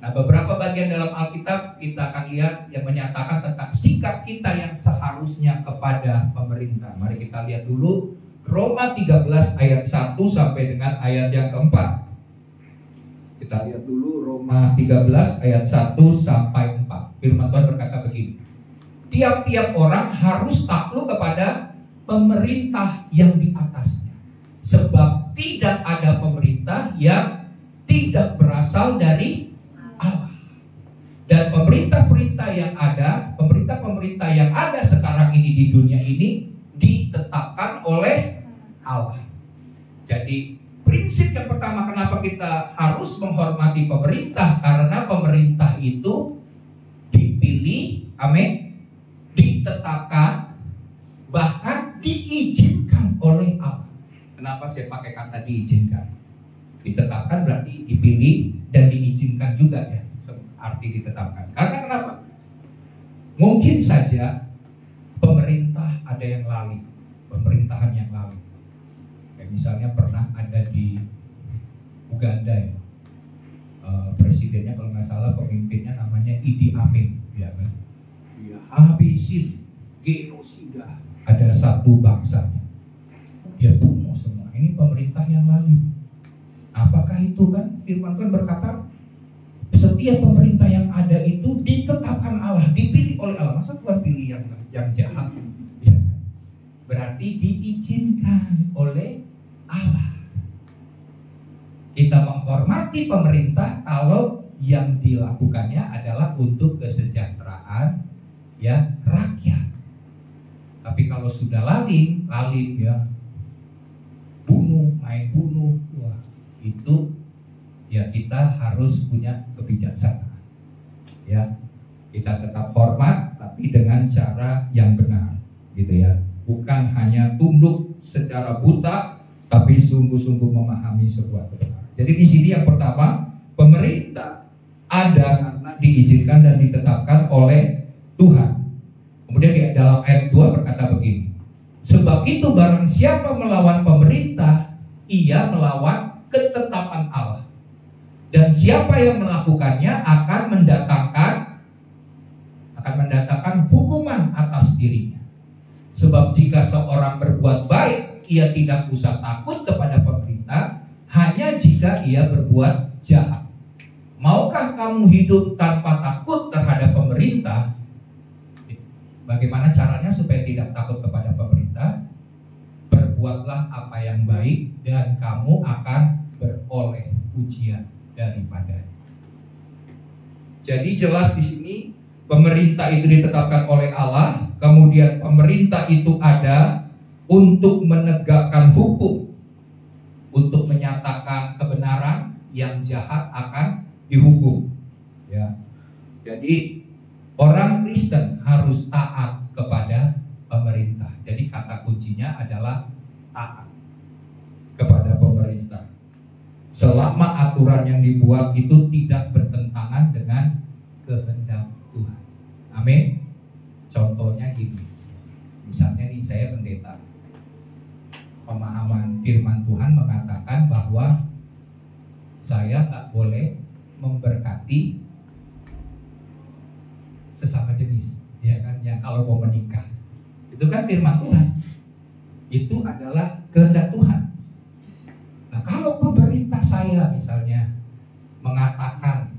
Nah, beberapa bagian dalam Alkitab kita akan lihat yang menyatakan tentang sikap kita yang seharusnya kepada pemerintah. Mari kita lihat dulu Roma 13 ayat 1 sampai dengan ayat yang keempat. Kita lihat dulu Roma 13 ayat 1 sampai 4. Firman Tuhan berkata begini. Tiap-tiap orang harus takluk kepada pemerintah yang di atasnya. Sebab tidak ada pemerintah yang tidak berasal dari Allah. Dan pemerintah-pemerintah yang ada sekarang ini di dunia ini ditetapkan oleh Allah. Jadi prinsip yang pertama kenapa kita harus menghormati pemerintah, karena pemerintah itu dipilih, amin, ditetapkan, bahkan diizinkan oleh Allah. Kenapa saya pakai kata diizinkan? Ditetapkan berarti dipilih dan diizinkan juga ya, arti ditetapkan. Karena kenapa? Mungkin saja pemerintah ada yang lalai, pemerintahan yang lalai. Kayak misalnya pernah ada di Uganda ya, presidennya kalau nggak salah pemimpinnya namanya Idi Amin, ya kan? Dia habisin, genosida, ada satu bangsanya, dia bunuh semua. Ini pemerintah yang lalai. Apakah itu kan firman Tuhan berkata setiap pemerintah yang ada itu ditetapkan Allah, dipilih oleh Allah. Masa Tuhan pilih yang jahat? Ya. Berarti diizinkan oleh Allah. Kita menghormati pemerintah kalau yang dilakukannya adalah untuk kesejahteraan ya rakyat. Tapi kalau sudah lalim ya, main bunuh, wah, itu ya kita harus punya kebijaksanaan. Ya, kita tetap hormat tapi dengan cara yang benar, gitu ya. Bukan hanya tunduk secara buta, tapi sungguh-sungguh memahami sebuah kebenaran. Jadi di sini yang pertama, pemerintah ada karena diizinkan dan ditetapkan oleh Tuhan. Kemudian di dalam ayat 2 berkata begini, sebab itu barang siapa melawan pemerintah, ia melawan ketetapan Allah. Dan siapa yang melakukannya akan mendatangkan hukuman atas dirinya. Sebab jika seorang berbuat baik, ia tidak usah takut kepada pemerintah, hanya jika ia berbuat jahat. Maukah kamu hidup tanpa takut terhadap pemerintah? Bagaimana caranya supaya tidak takut kepada pemerintah? Berbuatlah apa yang baik dan kamu akan beroleh pujian daripadanya. Jadi jelas di sini pemerintah itu ditetapkan oleh Allah, kemudian pemerintah itu ada untuk menegakkan hukum, untuk menyatakan kebenaran, yang jahat akan dihukum. Ya. Jadi orang Kristen harus taat kepada pemerintah. Jadi kata kuncinya adalah taat kepada pemerintah. Selama aturan yang dibuat itu tidak bertentangan dengan kehendak Tuhan. Amin. Contohnya gini. Misalnya nih, saya pendeta. Pemahaman firman Tuhan mengatakan bahwa saya nggak boleh memberkati sesama jenis, ya kan, yang kalau mau menikah. Itu kan firman Tuhan. Itu adalah kehendak Tuhan. Nah, kalau pemerintah saya misalnya mengatakan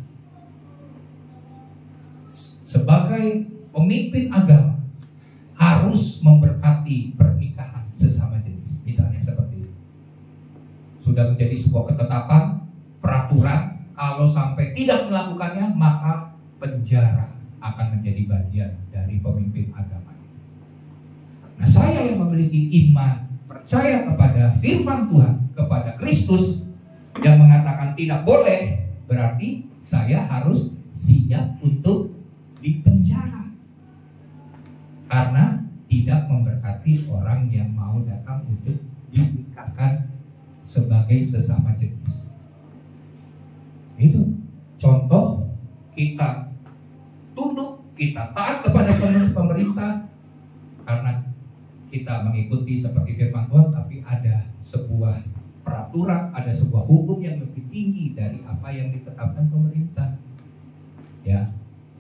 sebagai pemimpin agama harus memberkati pernikahan sesama jenis, misalnya seperti itu, sudah menjadi sebuah ketetapan, peraturan, kalau sampai tidak melakukannya maka penjara akan menjadi bagian dari pemimpin agama. Nah, saya yang memiliki iman, percaya kepada firman Tuhan, kepada Kristus yang mengatakan tidak boleh, berarti saya harus siap untuk dipenjara karena tidak memberkati orang yang mau datang untuk dinikahkan sebagai sesama jenis. Itu contoh kita tunduk, kita taat kepada pemerintah karena kita mengikuti seperti firman Tuhan, tapi ada sebuah peraturan, ada sebuah hukum yang lebih tinggi dari apa yang ditetapkan pemerintah. Ya,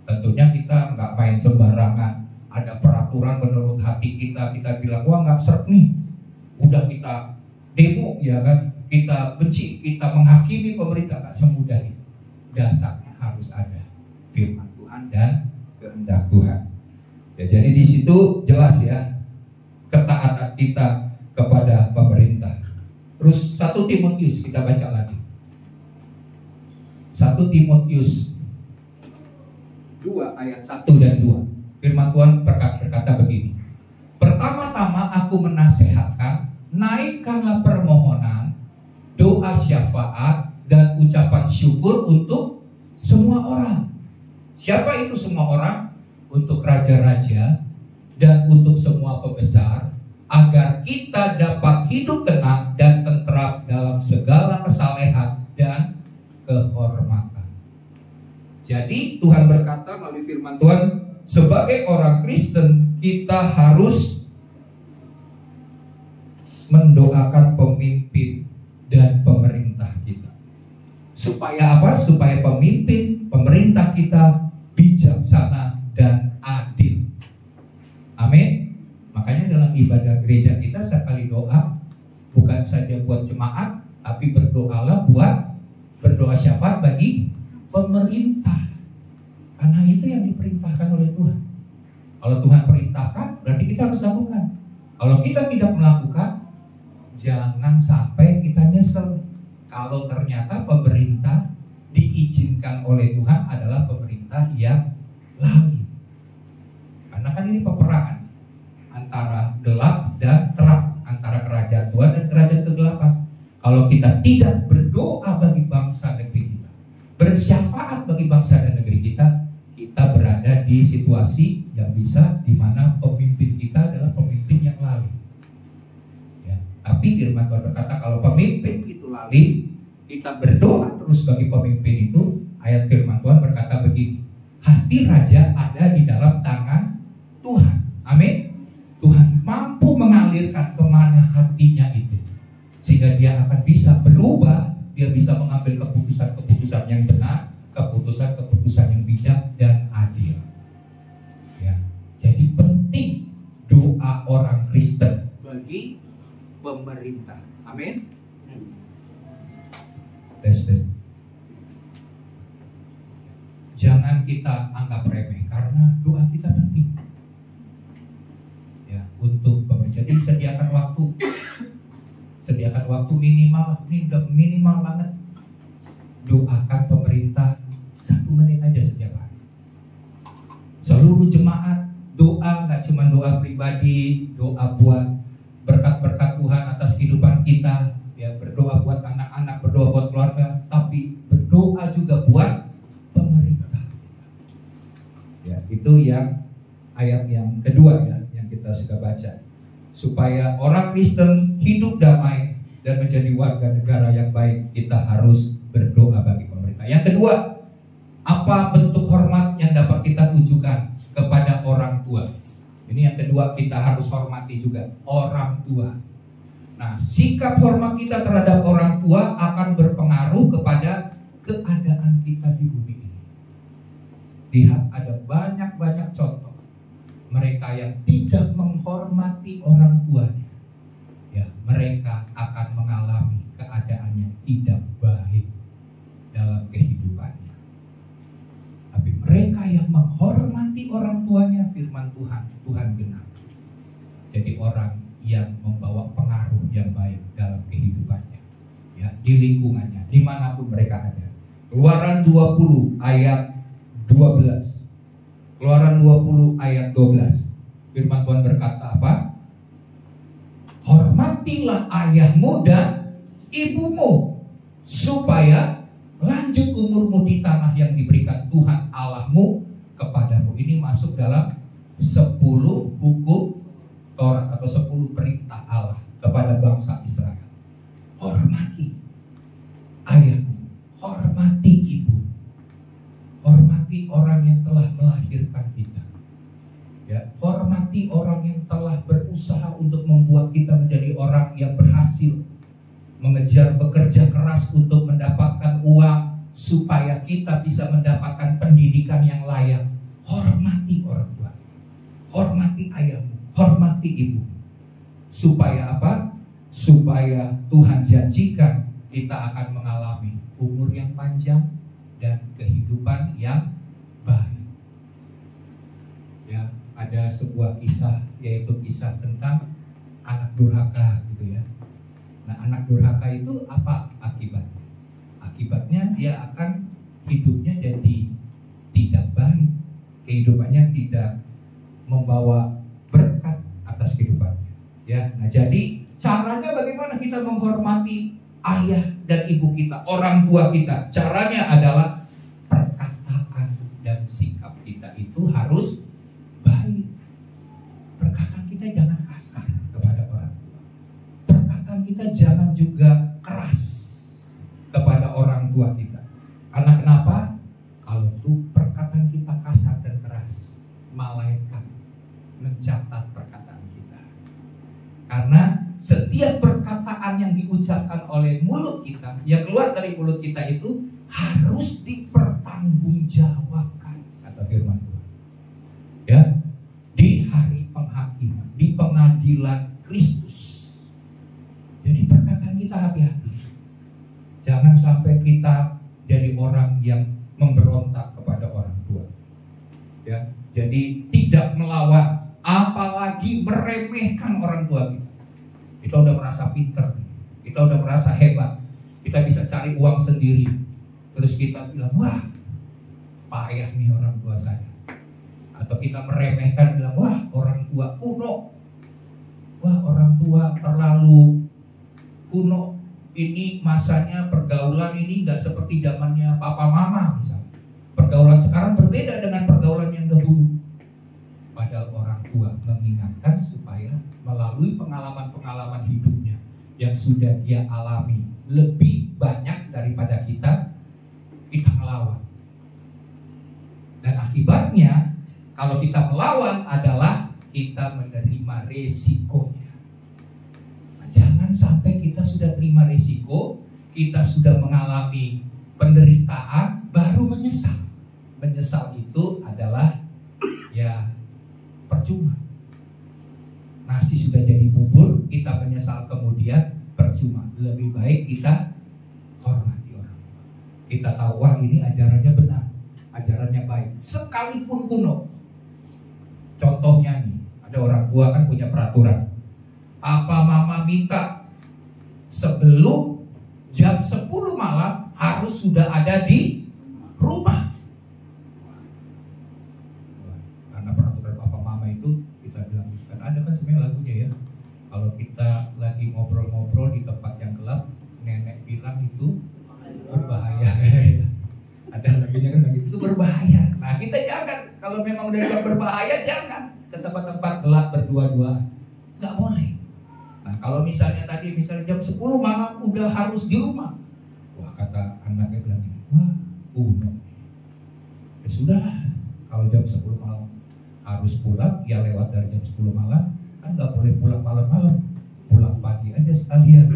tentunya kita nggak main sembarangan. Ada peraturan menurut hati kita bilang wah nggak serp nih, udah kita demo, ya kan, kita benci, kita menghakimi pemerintah. Nggak semudah itu. Dasarnya harus ada firman Tuhan dan kehendak Tuhan. Ya, jadi di situ jelas ya ketaatan kita kepada pemerintah. Terus 1 Timotius kita baca lagi. 1 Timotius 2 ayat 1 dan 2. Firman Tuhan berkata begini. Pertama-tama aku menasehatkan, naikkanlah permohonan, doa syafaat dan ucapan syukur untuk semua orang. Siapa itu semua orang? Untuk raja-raja dan untuk semua pembesar, agar kita dapat hidup tenang dan tentram dalam segala kesalehan dan kehormatan. Jadi Tuhan berkata melalui firman Tuhan, sebagai orang Kristen kita harus mendoakan pemimpin dan pemerintah kita. Supaya apa? Supaya pemimpin, pemerintah kita bijaksana dan adil. Amin. Makanya dalam ibadah gereja kita sekali doa bukan saja buat jemaat, tapi berdoa syafaat bagi pemerintah. Karena itu yang diperintahkan oleh Tuhan. Kalau Tuhan perintahkan, berarti kita harus lakukan. Kalau kita tidak melakukan, jangan sampai kita nyesel. Kalau ternyata pemerintah diizinkan oleh Tuhan adalah pemerintah yang lalai. Karena kan ini peperangan antara gelap dan terang, antara kerajaan Tuhan dan kerajaan kegelapan. Kalau kita tidak berdoa bersyafaat bagi bangsa dan negeri kita. Kita berada di situasi yang bisa di mana pemimpin kita adalah pemimpin yang lalai. Ya, tapi firman Tuhan berkata kalau pemimpin itu lalai, kita berdoa terus bagi pemimpin itu. Ayat firman Tuhan berkata begini, hati raja ada di dalam tangan Tuhan. Amin. Tuhan mampu mengalirkan kemana hatinya itu, sehingga dia akan bisa berubah. Dia bisa mengambil keputusan-keputusan yang benar, keputusan-keputusan yang bijak dan adil. Ya, jadi penting doa orang Kristen bagi pemerintah. Amin. Tes. Jangan kita anggap remeh karena doa kita penting. Ya, untuk pemerintah. Jadi sediakan waktu minimal banget. Doakan pemerintah 1 menit aja setiap hari. Seluruh jemaat doa, nggak cuma doa pribadi, doa buat berkat-berkat Tuhan atas kehidupan kita, ya, berdoa buat anak-anak, berdoa buat keluarga, tapi berdoa juga buat pemerintah. Ya, itu yang ayat yang kedua ya, yang kita suka baca. Supaya orang Kristen hidup damai dan menjadi warga negara yang baik, kita harus berdoa bagi pemerintah. Yang kedua, apa bentuk hormat yang dapat kita tunjukkan kepada orang tua? Ini yang kedua, kita harus hormati juga orang tua. Nah, sikap hormat kita terhadap orang tua akan berpengaruh kepada keadaan kita di bumi ini. Lihat, ada banyak contoh mereka yang tidak menghormati orang tuanya. Ya, mereka akan mengalami keadaan yang tidak baik dalam kehidupannya. Tapi mereka yang menghormati orang tuanya, firman Tuhan genapi. Jadi orang yang membawa pengaruh yang baik dalam kehidupannya, ya, di lingkungannya, dimanapun mereka ada. Keluaran 20 ayat 12. Keluaran 20 ayat 12. Firman Tuhan berkata apa? Hormatilah ayahmu dan ibumu, supaya lanjut umurmu di tanah yang diberikan Tuhan Allahmu kepadamu. Ini masuk dalam 10 hukum Taurat atau 10 perintah Allah kepada bangsa Israel. Hormati ayahmu, hormati ibu, hormati orang yang telah melahirkan kita. Ya, hormati orang yang telah berusaha untuk membuat kita menjadi orang yang berhasil, mengejar bekerja keras untuk mendapatkan uang supaya kita bisa mendapatkan pendidikan yang layak. Hormati orang tua, hormati ayahmu, hormati ibu. Supaya apa? Supaya Tuhan janjikan kita akan mengalami umur yang panjang dan kehidupan yang baik. Ya, ada sebuah kisah, yaitu kisah tentang anak durhaka gitu ya. Nah, anak durhaka itu apa akibatnya? Akibatnya dia akan hidupnya jadi tidak baik, kehidupannya tidak membawa berkat atas kehidupannya. Ya, nah jadi caranya bagaimana kita menghormati ayah dan ibu kita, orang tua kita? Caranya adalah perkataan dan sikap kita itu harus baik. Perkataan kita jangan kasar kepada orang tua. Perkataan kita jangan juga keras kepada orang tua kita. Karena kenapa? Kalau itu perkataan kita kasar dan keras, malaikat mencatat perkataan kita. Karena setiap perkataan yang diucapkan oleh mulut kita, yang keluar dari mulut kita itu harus dipertanggungjawabkan, kata firman Tuhan. Ya, di hari penghakiman, di pengadilan Kristus. Jadi perkataan kita hati-hati. Jangan sampai kita jadi orang yang memberontak kepada orang tua. Ya, jadi tidak melawan, apalagi meremehkan orang tua kita. Kita udah merasa pinter, kita udah merasa hebat, kita bisa cari uang sendiri. Terus kita bilang, wah, payah nih orang tua saya. Atau kita meremehkan, bilang, wah, orang tua kuno, wah, orang tua terlalu kuno, ini masanya pergaulan ini nggak seperti zamannya papa mama misalnya. Pergaulan sekarang berbeda dengan pergaulan yang dahulu. Padahal orang tua mengingatkan supaya melalui pengalaman-pengalaman hidupnya yang sudah dia alami lebih banyak daripada kita melawan. Dan akibatnya kalau kita melawan adalah kita menerima resikonya. Nah, jangan sampai kita sudah terima resiko, kita sudah mengalami penderitaan, baru menyesal. Menyesal itu adalah ya percuma. Nasi sudah jadi bubur, kita menyesal kemudian percuma. Lebih baik kita hormati orang. Kita tahu wah ini ajarannya benar, ajarannya baik, sekalipun kuno. Contohnya nih, ada orang tua kan punya peraturan. Apa mama minta sebelum jam 10 malam harus sudah ada di rumah. Karena peraturan papa mama itu kita bilang, kan ada kan sebenarnya lagunya ya. Kalau kita lagi ngobrol-ngobrol di tempat yang gelap, nenek bilang itu berbahaya. Ada lagunya kan begitu, itu berbahaya. Nah kita jangan, kalau memang udah bilang berbahaya jangan ke tempat-tempat gelap berdua-duaan, nggak boleh. Nah kalau misalnya tadi jam 10 malam udah harus di rumah, wah kata anaknya bilang ini, wah ya sudahlah, kalau jam 10 malam harus pulang, ya lewat dari jam 10 malam, kan nggak boleh pulang malam-malam, pulang pagi aja sekalian.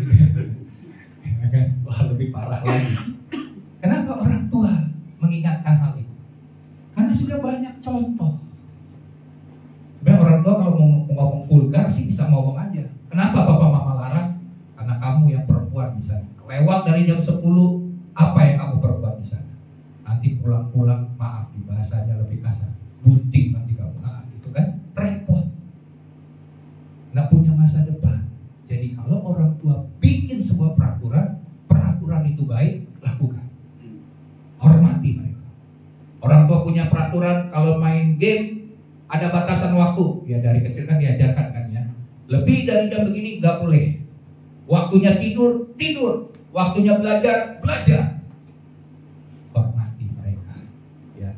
Wah lebih parah lagi. Kenapa orang tua mengingatkan hal itu? Karena sudah banyak contoh. Sebenarnya orang tua kalau mau ngomong vulgar sih bisa ngomong aja. Kenapa papa mama larang? Karena kamu yang perempuan di sana. Lewat dari jam 10, apa yang kamu perbuat di sana? Nanti pulang-pulang, maaf di bahasanya lebih kasar, bunting nanti kamu. Nah, itu kan repot. Nggak punya masa depan. Jadi kalau orang tua bikin sebuah peraturan itu baik, lakukan. Hormati mereka. Orang tua punya peraturan kalau main game ada batasan waktu. Ya dari kecil kan diajarkan kan ya. Lebih dari jam begini nggak boleh. Waktunya tidur, waktunya belajar. Hormati mereka. Ya.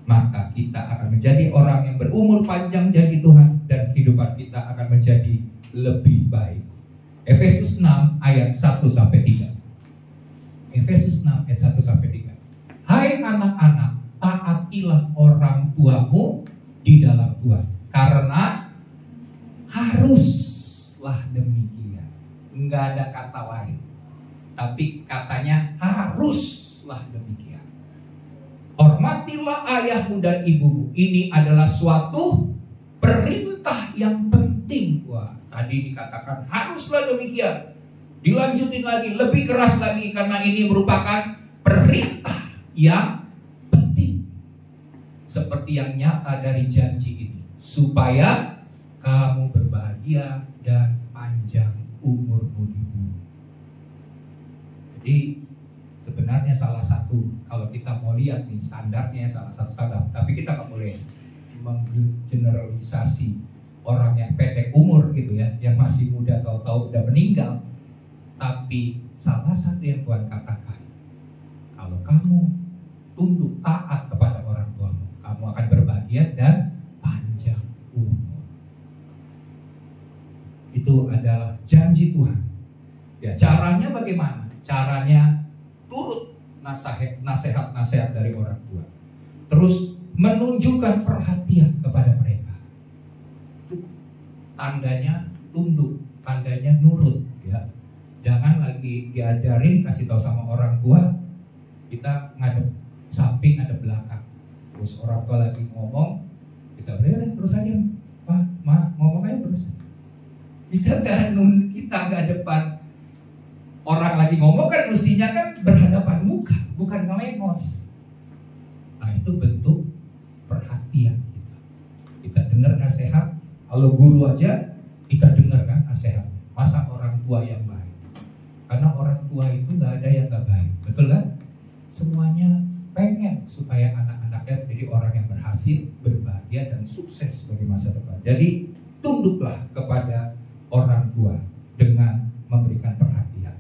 Maka kita akan menjadi orang yang berumur panjang janji Tuhan dan kehidupan kita akan menjadi lebih baik. Efesus 6 ayat 1-3. Efesus 6 ayat 1-3. Hai anak-anak, taatilah orang tuamu di dalam Tuhan, karena haruslah demikian. Enggak ada kata lain, tapi katanya haruslah demikian. Hormatilah ayahmu dan ibumu. Ini adalah suatu perintah yang penting. Wah, tadi dikatakan haruslah demikian. Dilanjutin lagi, lebih keras lagi, karena ini merupakan perintah yang penting. Seperti yang nyata dari janji ini, supaya kamu berbahagia dan panjang umurmu di bumi. Jadi sebenarnya salah satu, kalau kita mau lihat nih standarnya salah satu standar, tapi kita nggak boleh menggeneralisasi orang yang pendek umur gitu ya, yang masih muda tahu-tahu udah meninggal. Tapi salah satu yang Tuhan katakan, kalau kamu tunduk taat kepada orang tuamu, kamu akan berbahagia dan panjang umur. Itu adalah janji Tuhan. Ya, caranya bagaimana? Caranya turut nasihat-nasihat dari orang tua. Terus menunjukkan perhatian kepada mereka. Tandanya tunduk, tandanya nurut, ya. Jangan lagi diajarin, kasih tahu sama orang tua, kita ngadep samping, ngadep belakang. Terus orang tua lagi ngomong, kita berada terus aja, Pak, Ma, ngomong aja terus. Kita nggak depan orang lagi ngomong kan, mestinya kan berhadapan muka, bukan ngelengos. Nah itu bentuk perhatian kita. Kita dengar nasihat, kalau guru aja kita dengarkan nasihat. Masa orang tua yang baik? Karena orang tua itu nggak ada yang nggak baik, betul kan? Semuanya pengen supaya anak-anaknya menjadi orang yang berhasil, berbahagia dan sukses bagi masa depan. Jadi tunduklah kepada orang tua dengan memberikan perhatian.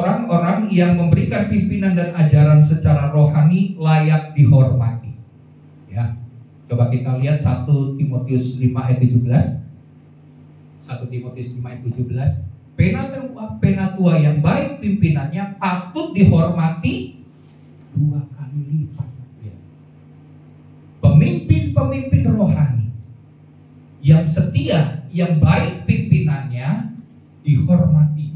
orang-orang yang memberikan pimpinan dan ajaran secara rohani layak dihormati. Ya. Coba kita lihat 1 Timotius 5 ayat 17. 1 Timotius 5 ayat 17. Penatua yang baik pimpinannya patut dihormati 2 kali lipat. Ya. Pemimpin-pemimpin rohani yang setia, yang baik pimpinannya dihormati,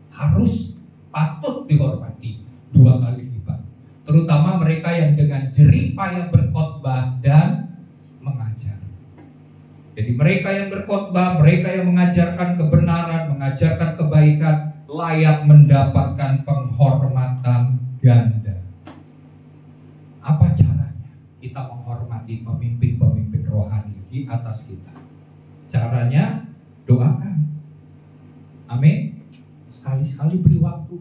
harus patut dihormati 2 kali lipat. Terutama mereka yang dengan jerih payah berkhotbah dan mengajar. Jadi mereka yang berkhotbah, mereka yang mengajarkan kebenaran, mengajarkan kebaikan, layak mendapatkan penghormatan ganda. Apa caranya kita menghormati pemimpin-pemimpin rohani di atas kita? Caranya doakan. Amin. Sekali-sekali beri waktu.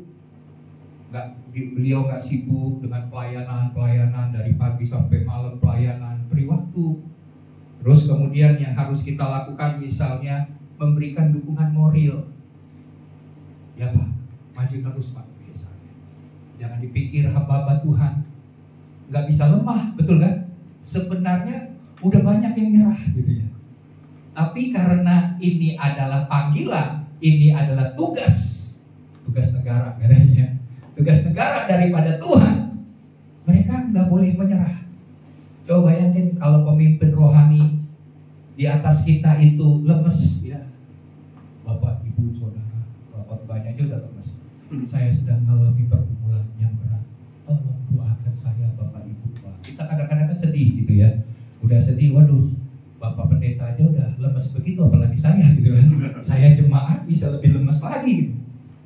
Beliau nggak sibuk dengan pelayanan dari pagi sampai malam pelayanan. Beri waktu. Terus kemudian yang harus kita lakukan misalnya memberikan dukungan moral. Ya Pak, maju terus Pak. Misalnya. Jangan dipikir hamba-hamba Tuhan nggak bisa lemah, betul kan? Sebenarnya udah banyak yang nyerah gitu ya. Tapi karena ini adalah panggilan, ini adalah tugas negara katanya. Tugas negara daripada Tuhan, mereka nggak boleh menyerah. Coba bayangin kalau pemimpin rohani di atas kita itu lemes, ya. Bapak, Ibu, Saudara, Bapak banyak aja udah lemes. Saya sedang mengalami pergumulan yang berat. Tolong doakan saya, Bapak, Ibu, Pak. Kita kadang-kadang kan sedih gitu ya. Udah sedih, waduh, Bapak pendeta aja udah lemes begitu, apalagi saya gitu kan. Saya jemaat bisa lebih lemes lagi gitu.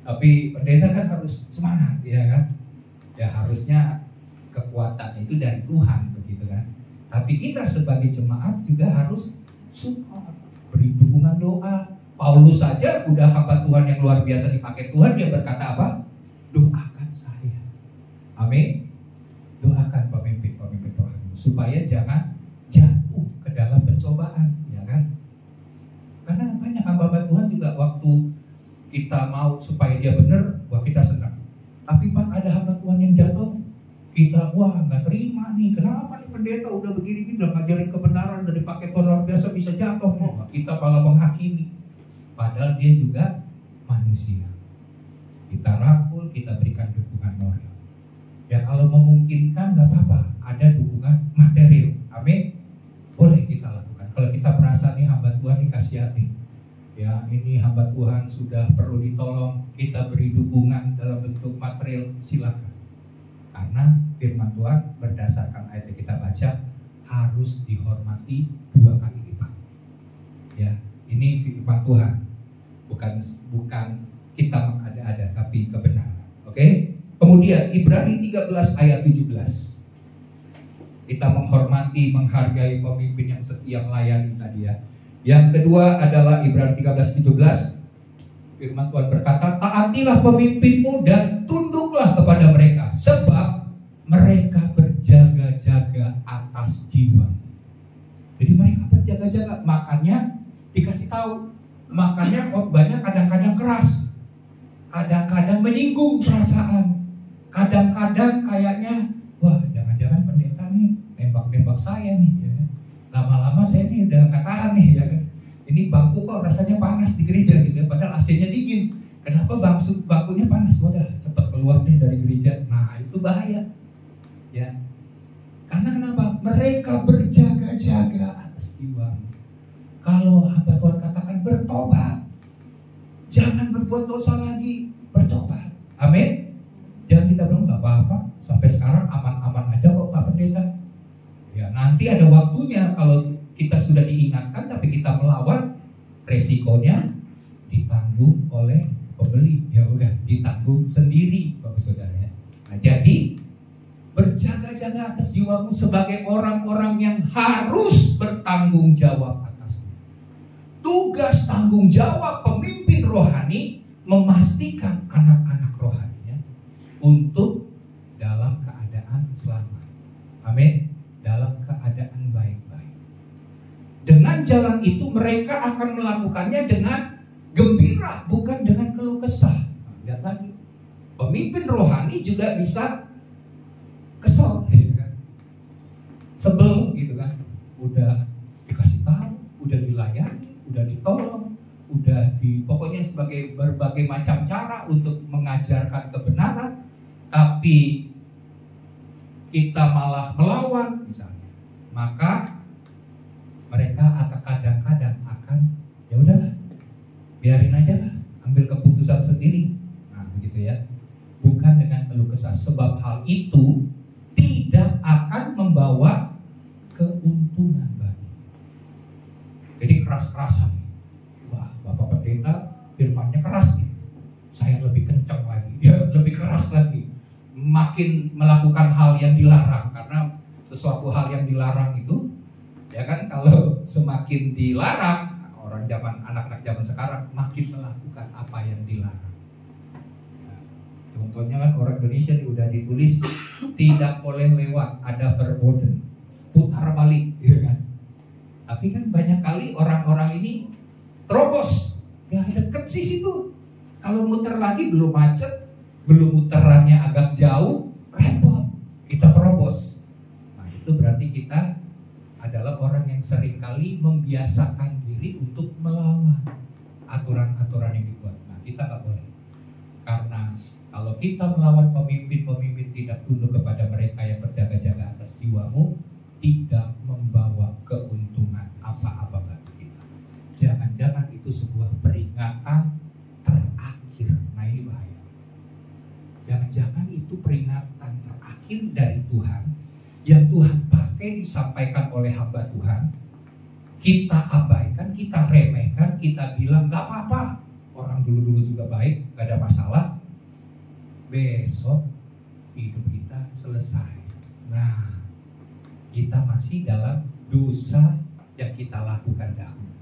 Tapi pendeta kan harus semangat, ya kan? Ya harusnya kekuatan itu dari Tuhan begitu kan. Tapi kita sebagai jemaat juga harus support, beri dukungan doa. Paulus saja udah hamba Tuhan yang luar biasa dipakai Tuhan, dia berkata apa? Doakan saya. Amin. Doakan pemimpin-pemimpin rohani supaya jangan jatuh ke dalam pencobaan, ya kan? Karena banyak hamba Tuhan juga waktu kita mau supaya dia benar, wah kita senang. Tapi Pak, ada hamba Tuhan yang jatuh, kita wah nggak terima nih. Kenapa nih pendeta udah begini, udah ngajarin kebenaran dari pakai Tuhan luar biasa bisa jatuh. Wah, kita malah menghakimi. Padahal dia juga manusia. Kita rangkul, kita berikan dukungan moral. Ya kalau memungkinkan nggak apa-apa, ada dukungan material. Amin. Boleh kita lakukan. Kalau kita merasa nih hamba Tuhan dikasihani, ya ini hamba Tuhan sudah perlu ditolong, kita beri dukungan dalam bentuk material, silakan. Karena firman Tuhan berdasarkan ayat yang kita baca harus dihormati 2 kali lipat. Ya, ini firman Tuhan, bukan kita mengada-ada, tapi kebenaran. Oke? Kemudian Ibrani 13 ayat 17. Kita menghormati, menghargai pemimpin yang setia melayani tadi ya. Yang kedua adalah Ibrani 13:17. Firman Tuhan berkata, taatilah pemimpinmu dan tunduklah kepada mereka, sebab mereka berjaga-jaga atas jiwa. Jadi mereka berjaga-jaga, makanya dikasih tahu. Makanya khotbahnya kadang-kadang keras, kadang-kadang menyinggung perasaan, kadang-kadang kayaknya, wah jangan-jangan pendeta nih nembak-nembak saya nih. Ya. Lama-lama saya nih udah nggak tahan nih, ya kan? Ini bangku kok rasanya panas di gereja gitu, padahal AC-nya dingin. Kenapa bangkunya panas? Udah cepat keluar nih dari gereja. Nah itu bahaya, ya. Karena kenapa? Mereka berjaga-jaga atas jiwa. Kalau hamba Tuhan katakan bertobat, jangan berbuat dosa lagi, bertobat. Amin. Jangan kita bilang nggak apa-apa, sampai sekarang aman-aman aja kok Pak Pendeta. Ya nanti ada waktunya kalau kita sudah diingatkan tapi kita melawan, resikonya ditanggung oleh pembeli. Ya udah ditanggung sendiri Bapak Saudara ya. Nah, jadi berjaga-jaga atas jiwamu sebagai orang-orang yang harus bertanggung jawab atasmu. Tugas tanggung jawab pemimpin rohani memastikan anak-anak rohaninya untuk dalam keadaan selamat. Amin. Dalam keadaan baik-baik. Dengan jalan itu mereka akan melakukannya dengan gembira, bukan dengan keluh kesah. Lihat lagi, pemimpin rohani juga bisa kesel, gitu kan? Sebel, gitu kan? Udah dikasih tahu, udah dilayani, udah ditolong, pokoknya sebagai berbagai macam cara untuk mengajarkan kebenaran, tapi kita malah melawan, misalnya. Maka mereka akan kadang-kadang ya udahlah, biarin aja lah, ambil keputusan sendiri. Nah, begitu ya. Bukan dengan keluh kesah, sebab hal itu tidak akan membawa keuntungan bagi. Jadi keras-kerasan. Wah, Bapak Pendeta firmannya keras nih. Saya lebih kencang lagi, ya lebih keras lagi. Makin melakukan hal yang dilarang, karena sesuatu hal yang dilarang itu, ya kan, kalau semakin dilarang, anak-anak zaman sekarang makin melakukan apa yang dilarang. Nah, contohnya kan orang Indonesia udah ditulis tidak boleh lewat, ada verboden, putar balik, gitu kan. Tapi kan banyak kali orang-orang ini terobos, ya deket sih situ. Kalau muter lagi belum macet, belum muterannya agak jauh, repot, kita terobos. Nah, itu berarti kita adalah orang yang seringkali membiasakan diri untuk melawan aturan-aturan yang dibuat. Nah, kita nggak boleh. Karena kalau kita melawan pemimpin tidak tunduk kepada mereka yang berjaga-jaga atas jiwamu, tidak membawa keuntungan apa-apa bagi kita. Jangan-jangan itu sebuah peringatan terakhir. Nah, ini bahaya. Jangan-jangan itu peringatan terakhir dari Tuhan yang Tuhan pakai disampaikan oleh hamba Tuhan, kita abaikan, kita remehkan, kita bilang gak apa-apa, orang dulu-dulu juga baik, gak ada masalah. Besok hidup kita selesai. Nah, kita masih dalam dosa yang kita lakukan dahulu.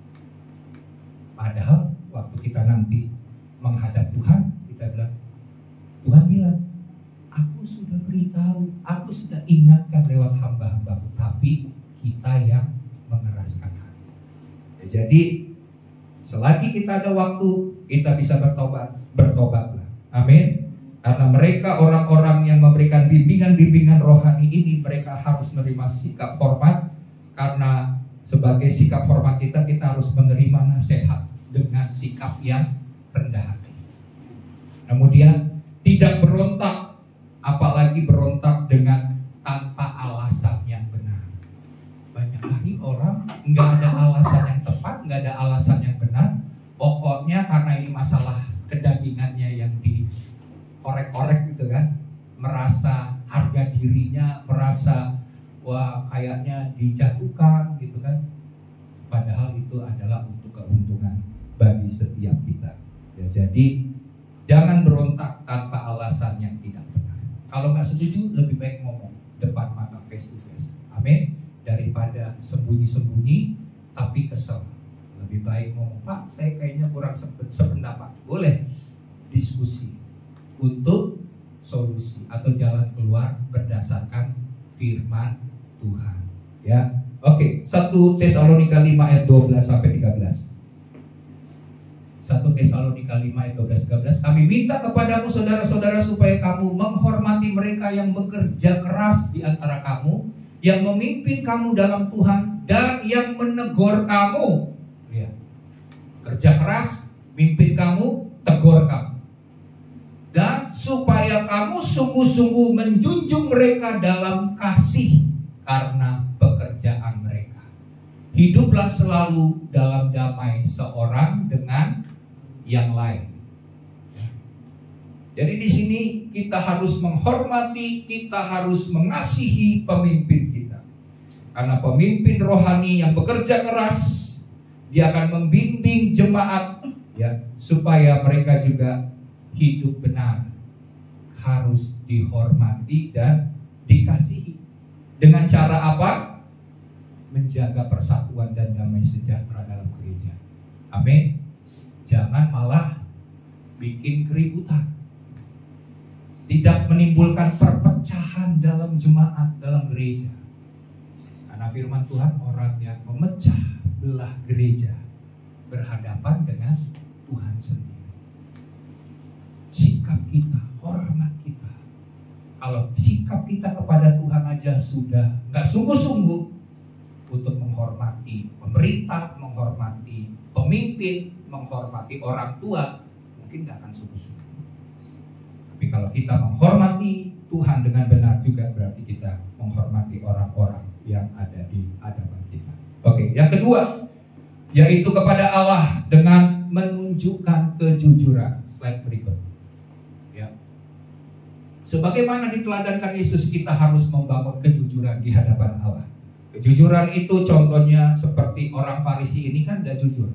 Padahal waktu kita nanti menghadap Tuhan, kita bilang, Tuhan bilang, aku sudah beritahu, aku sudah ingatkan lewat hamba-hambaku, tapi kita yang mengeraskan hati. Ya, jadi selagi kita ada waktu, kita bisa bertobatlah. Amin. Karena mereka orang-orang yang memberikan bimbingan-bimbingan rohani ini, mereka harus menerima sikap hormat. Karena sebagai sikap hormat kita harus menerima nasihat dengan sikap yang rendah hati. Kemudian tidak berontak, apalagi berontak dengan tanpa alasan yang benar. Banyak kali orang nggak ada alasan yang tepat, nggak ada alasan yang benar. Pokoknya karena ini masalah kedagingannya yang dikorek-korek gitu kan, merasa harga dirinya, merasa wah kayaknya dijatuhkan gitu kan. Padahal itu adalah untuk keuntungan bagi setiap kita. Ya, jadi jangan berontak tanpa alasan yang tidak benar. Kalau nggak setuju, lebih baik ngomong depan mata, face to face. Amin. Daripada sembunyi-sembunyi tapi kesel. Lebih baik ngomong, Pak, saya kayaknya kurang sependapat. Boleh diskusi untuk solusi atau jalan keluar berdasarkan firman Tuhan. Ya, oke. 1 Tesalonika 5 ayat 12 sampai 13. 1 Tesalonika 5 ayat 12-13. Kami minta kepadamu saudara-saudara supaya kamu menghormati mereka yang bekerja keras di antara kamu, yang memimpin kamu dalam Tuhan dan yang menegur kamu. Ya. Kerja keras, mimpin kamu, tegur kamu. Dan supaya kamu sungguh-sungguh menjunjung mereka dalam kasih karena pekerjaan mereka. Hiduplah selalu dalam damai seorang dengan yang lain. Jadi di sini kita harus menghormati, kita harus mengasihi pemimpin kita. Karena pemimpin rohani yang bekerja keras, dia akan membimbing jemaat ya, supaya mereka juga hidup benar. Harus dihormati dan dikasihi. Dengan cara apa? Menjaga persatuan dan damai sejahtera dalam gereja. Amin. Jangan malah bikin keributan. Tidak menimbulkan perpecahan dalam jemaat, dalam gereja. Karena firman Tuhan, orang yang memecah belah gereja berhadapan dengan Tuhan sendiri. Sikap kita, hormat Kalau sikap kita kepada Tuhan aja sudah nggak sungguh-sungguh untuk menghormati pemerintah, menghormati pemimpin, menghormati orang tua, mungkin nggak akan sungguh-sungguh. Tapi kalau kita menghormati Tuhan dengan benar juga berarti kita menghormati orang-orang yang ada di hadapan kita. Oke, yang kedua yaitu kepada Allah dengan menunjukkan kejujuran. Slide berikut. Ya. Sebagaimana diteladankan Yesus, kita harus membangun kejujuran di hadapan Allah. Kejujuran itu contohnya seperti orang Farisi ini kan gak jujur.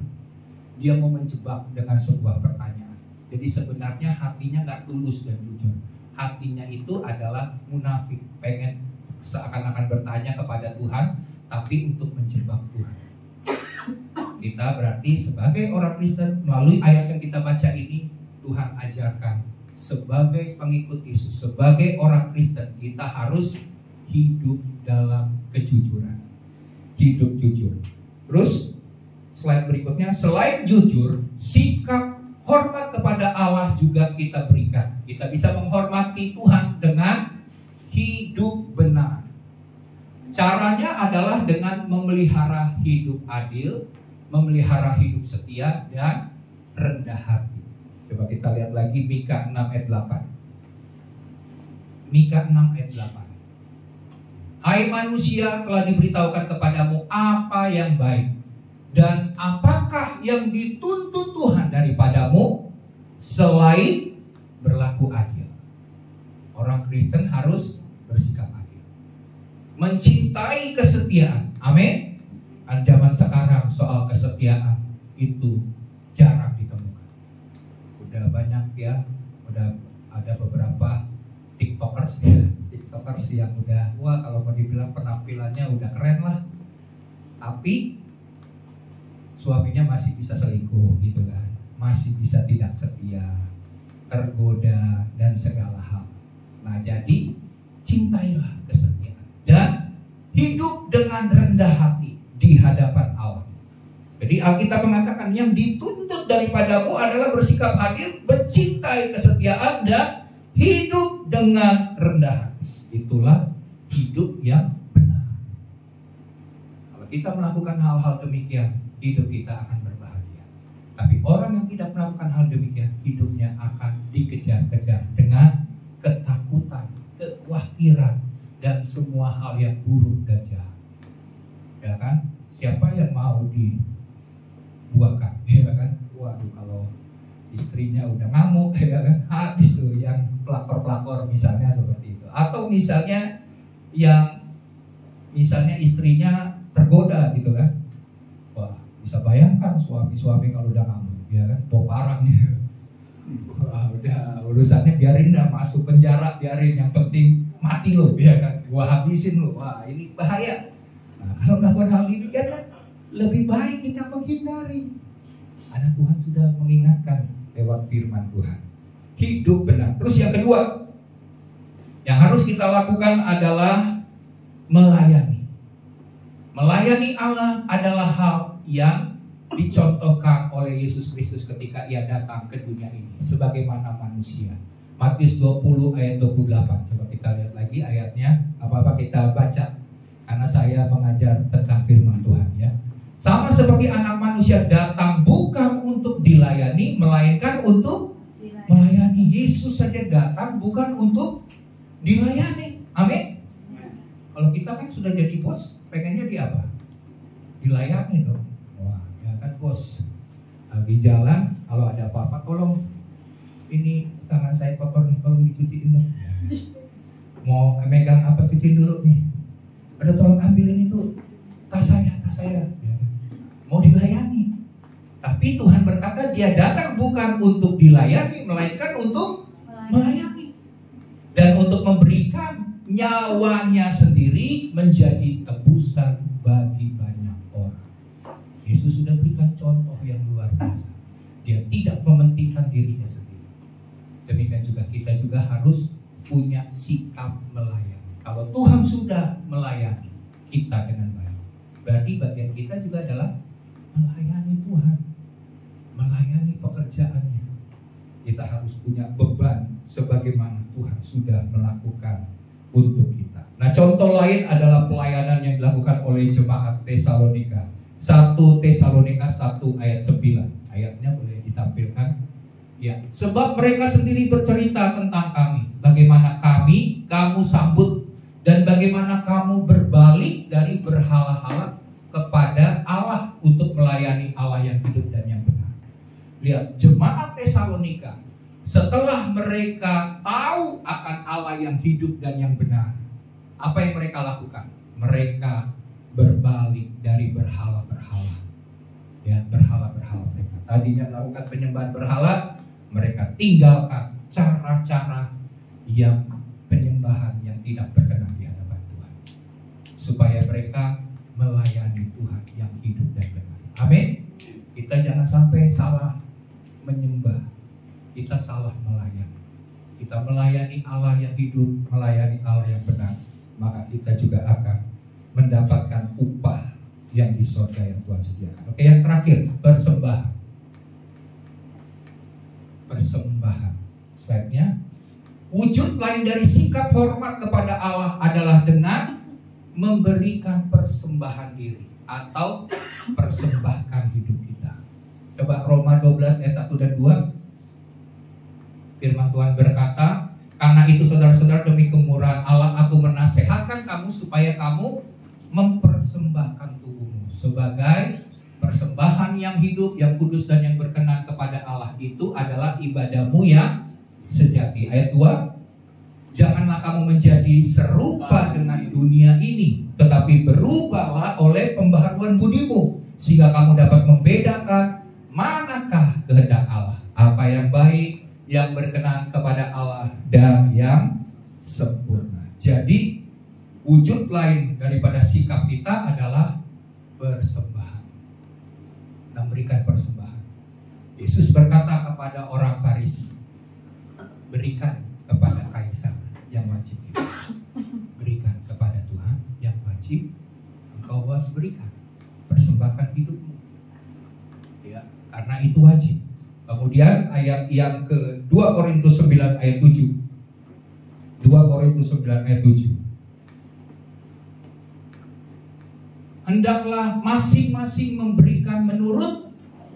Dia mau menjebak dengan sebuah pertanyaan. Jadi sebenarnya hatinya gak tulus dan jujur. Hatinya itu adalah munafik, pengen seakan-akan bertanya kepada Tuhan, tapi untuk menjebak Tuhan. Kita berarti sebagai orang Kristen, melalui ayat yang kita baca ini, Tuhan ajarkan sebagai pengikut Yesus, sebagai orang Kristen, kita harus hidup dalam kejujuran. Hidup jujur. Terus slide berikutnya, selain jujur, sikap hormat kepada Allah juga kita berikan. Kita bisa menghormati Tuhan dengan hidup benar. Caranya adalah dengan memelihara hidup adil, memelihara hidup setia, dan rendah hati. Coba kita lihat lagi Mika 6 ayat 8. Mika 6 ayat 8. Hai manusia, telah diberitahukan kepadamu apa yang baik, dan apakah yang dituntut Tuhan daripadamu selain berlaku adil. Orang Kristen harus bersikap adil, mencintai kesetiaan. Amin. Kan zaman sekarang soal kesetiaan itu jarang ditemukan. Udah banyak ya, udah ada beberapa tiktokers ya, tiktokers yang udah, wah kalau mau dibilang penampilannya udah keren lah, tapi suaminya masih bisa selingkuh gitu kan, masih bisa tidak setia, tergoda dan segala hal. Nah jadi cintailah kesetiaan dan hidup dengan rendah hati di hadapan Allah. Jadi Alkitab mengatakan yang dituntut daripadamu adalah bersikap adil, mencintai kesetiaan, dan hidup dengan rendah hati. Itulah hidup yang benar. Kalau kita melakukan hal-hal demikian, hidup kita akan berbahagia. Tapi orang yang tidak melakukan hal demikian, hidupnya akan dikejar-kejar dengan ketakutan, kekhawatiran, dan semua hal yang buruk dan jahat. Ya kan? Siapa yang mau dibuahkan? Ya kan? Waduh, kalau istrinya udah ngamuk, ya kan? Habis tuh yang pelakor-pelakor misalnya seperti itu. Atau misalnya yang misalnya istrinya tergoda gitu kan. Wah, bisa bayangkan suami-suami kalau udah ngamuk, ya kan? Bawa parang gitu. Wah, udah urusannya biarin dah masuk penjara, biarin, yang penting mati lo, ya kan? Gua habisin lo. Wah, ini bahaya. Nah, kalau melakukan hal ini kan lebih baik kita menghindari. Karena Tuhan sudah mengingatkan lewat firman Tuhan. Hidup benar. Terus yang kedua, yang harus kita lakukan adalah melayani. Melayani Allah adalah hal yang dicontohkan oleh Yesus Kristus ketika ia datang ke dunia ini sebagaimana manusia. Matius 20 ayat 28. Coba kita lihat lagi ayatnya. Apa-apa kita baca, karena saya mengajar tentang firman Tuhan ya. Sama seperti anak manusia datang bukan untuk dilayani, melainkan untuk melayani. Yesus saja datang bukan untuk dilayani. Amin. Kalau kita kan sudah jadi bos, pengennya di apa? Dilayani dong. Wah, ya kan bos. Lagi jalan, kalau ada apa-apa tolong, ini tangan saya kotor nih, tolong dicuciin dong. Mau megang apa, cuciin dulu nih. Ada tolong ambilin itu tas saya. Mau dilayani. Tapi Tuhan berkata dia datang bukan untuk dilayani, melainkan untuk melayani. Dan untuk memberikan nyawanya sendiri menjadi tebusan bagi banyak orang. Yesus sudah berikan contoh yang luar biasa. Dia tidak mementingkan dirinya sendiri. Demikian juga kita juga harus punya sikap melayani. Kalau Tuhan sudah melayani kita dengan baik, berarti bagian kita juga adalah melayani Tuhan, melayani pekerjaannya. kita harus punya beban sebagaimana Tuhan sudah melakukan untuk kita. Nah, contoh lain adalah pelayanan yang dilakukan oleh jemaat Tesalonika. 1 Tesalonika 1 ayat 9. Ayatnya boleh ditampilkan. Ya, sebab mereka sendiri bercerita tentang kami, bagaimana kamu sambut, dan bagaimana kamu berbalik dari berhala-hala kepada Allah untuk melayani Allah yang hidup dan yang benar. Lihat, jemaat Tesalonika setelah mereka tahu akan Allah yang hidup dan yang benar, apa yang mereka lakukan? Mereka berbalik dari berhala-berhala. Ya, berhala-berhala mereka. Tadinya melakukan penyembahan berhala, mereka tinggalkan cara-cara yang penyembahan yang tidak berkenan di hadapan Tuhan, supaya mereka melayani Tuhan yang hidup dan benar. Amin. Kita jangan sampai salah menyembah, kita salah melayani. Kita melayani Allah yang hidup, melayani Allah yang benar, maka kita juga akan mendapatkan upah yang di surga yang Tuhan sediakan. Oke, yang terakhir, persembahan. Persembahan. Slide-nya. Wujud lain dari sikap hormat kepada Allah adalah dengan memberikan persembahan diri atau persembahkan hidup kita. Coba Roma 12 ayat 1 dan 2. Firman Tuhan berkata, karena itu saudara-saudara, demi kemurahan Allah aku menasehatkan kamu supaya kamu mempersembahkan tubuhmu sebagai persembahan yang hidup, yang kudus dan yang berkenan kepada Allah. Itu adalah ibadahmu yang sejati. Ayat 2, janganlah kamu menjadi serupa dengan dunia ini, tetapi berubahlah oleh pembaharuan budimu, sehingga kamu dapat membedakan manakah kehendak Allah, apa yang baik, yang berkenan kepada Allah, dan yang sempurna. Jadi wujud lain daripada sikap kita adalah persembahan, memberikan persembahan. Yesus berkata kepada orang Farisi, berikan kepada Kaisar yang wajib, berikan kepada Tuhan yang wajib engkau berikan. Persembahkan hidupmu, ya, karena itu wajib. Kemudian ayat yang ke 2 Korintus 9 ayat 7. 2 Korintus 9 ayat 7. Hendaklah masing-masing memberikan menurut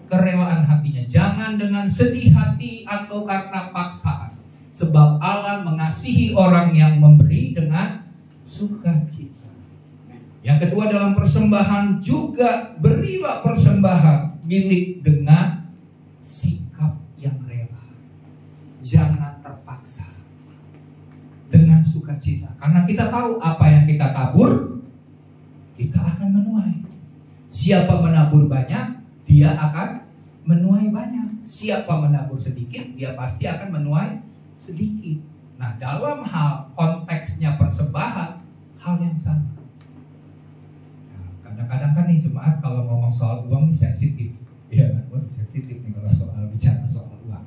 kerelaan hatinya, jangan dengan sedih hati atau karena paksaan. Sebab Allah mengasihi orang yang memberi dengan sukacita. Yang kedua, dalam persembahan juga berilah persembahan milik dengan sikap yang rela. Jangan terpaksa, dengan sukacita. Karena kita tahu apa yang kita tabur, kita akan menuai. Siapa menabur banyak, dia akan menuai banyak. Siapa menabur sedikit, dia pasti akan menuai sedikit. Nah, dalam hal konteksnya persembahan, hal yang sama. Nah, kadang-kadang kan nih jemaat kalau ngomong soal uang ini sensitif, ya kan? Sensitif nih kalau soal bicara soal uang.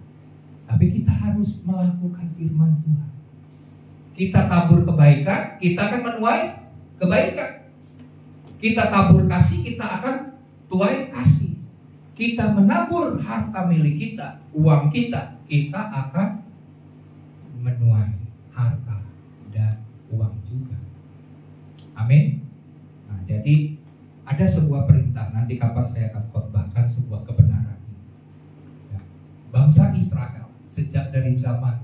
Tapi kita harus melakukan firman Tuhan. Kita tabur kebaikan, kita akan menuai kebaikan. Kita tabur kasih, kita akan tuai kasih. Kita menabur harta milik kita, uang kita, kita akan menuai harta dan uang juga. Amin. Nah, jadi ada sebuah perintah, nanti kapan saya akan khotbahkan sebuah kebenaran. Ya. Bangsa Israel sejak dari zaman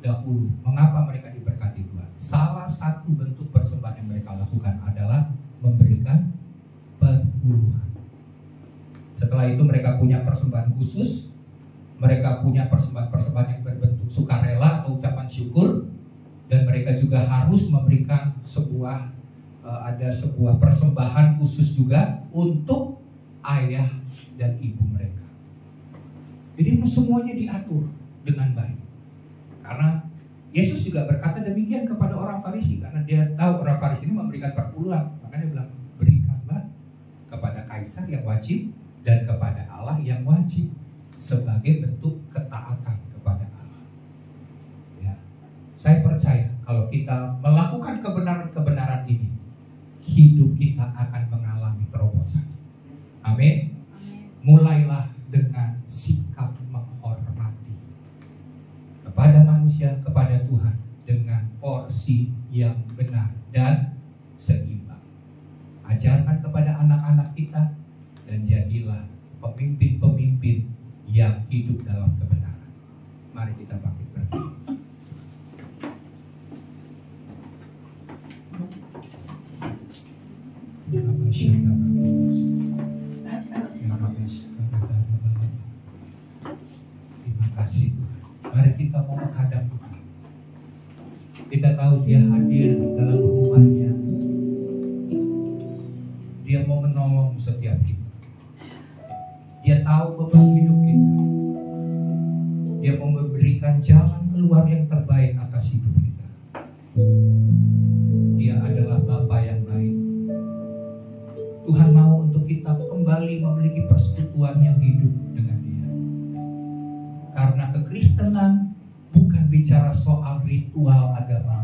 dahulu, mengapa mereka diberkati Tuhan? Salah satu bentuk persembahan yang mereka lakukan adalah memberikan perpuluhan. Setelah itu mereka punya persembahan khusus, mereka punya persembahan-persembahan yang berbentuk sukarela atau ucapan syukur, dan mereka juga harus memberikan ada sebuah persembahan khusus juga untuk ayah dan ibu mereka. Jadi semuanya diatur dengan baik. Karena Yesus juga berkata demikian kepada orang Farisi, karena dia tahu orang Farisi ini memberikan perpuluhan, makanya dia bilang berikanlah kepada Kaisar yang wajib dan kepada Allah yang wajib, sebagai bentuk ketaatan kepada Allah. Ya. Saya percaya kalau kita melakukan kebenaran-kebenaran ini, hidup kita akan mengalami terobosan. Amin. Mulailah dengan sikap menghormati manusia kepada Tuhan dengan porsi yang benar dan seimbang. Ajarkan kepada anak-anak kita dan jadilah pemimpin-pemimpin yang hidup dalam kebenaran. Mari kita bangkit berdiri. Terima kasih Tuhan. Mari kita mau menghadap Tuhan. Kita tahu Dia hadir dalam rumahnya. Dia mau menolong setiap kita. Dia tahu beban hidup kita. Dia mau memberikan jalan keluar yang terbaik atas hidup kita. Dia adalah Bapa yang baik. Tuhan mau untuk kita kembali memiliki persekutuan yang hidup dengan Dia. Karena kekristenan bukan bicara soal ritual agama.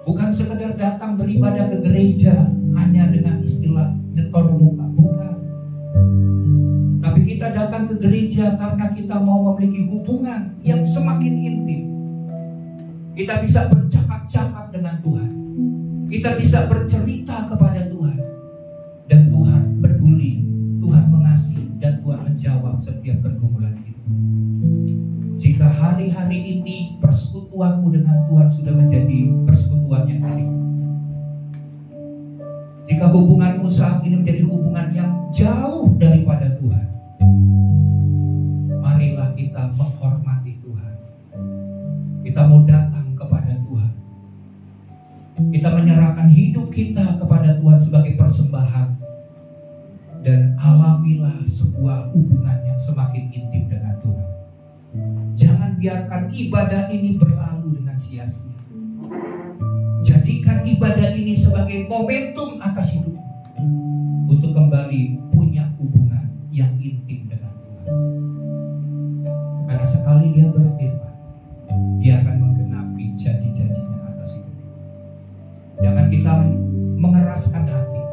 Bukan sekedar datang beribadah ke gereja hanya dengan istilah detor muka, bukan. Tapi kita datang ke gereja karena kita mau memiliki hubungan yang semakin intim. Kita bisa bercakap-cakap dengan Tuhan. Kita bisa bercerita kepada Tuhan. Dan Tuhan peduli, Tuhan mengasihi, dan Tuhan menjawab setiap pergumulan kita. Jika hari-hari ini persekutuanmu dengan Tuhan sudah menjadi persekutuan yang baik, jika hubunganmu saat ini menjadi hubungan yang jauh daripada Tuhan, marilah kita menghormati Tuhan. Kita mau datang kepada Tuhan. Kita menyerahkan hidup kita kepada Tuhan sebagai persembahan. Dan alamilah sebuah hubungan yang semakin intim dengan Tuhan. Jangan biarkan ibadah ini berlalu dengan sia-sia. Jadikan ibadah ini sebagai momentum atas hidup untuk kembali punya hubungan yang intim dengan Tuhan. Karena sekali Dia berfirman, Dia akan menggenapi janji-janjinya atas hidup. Jangan kita mengeraskan hati,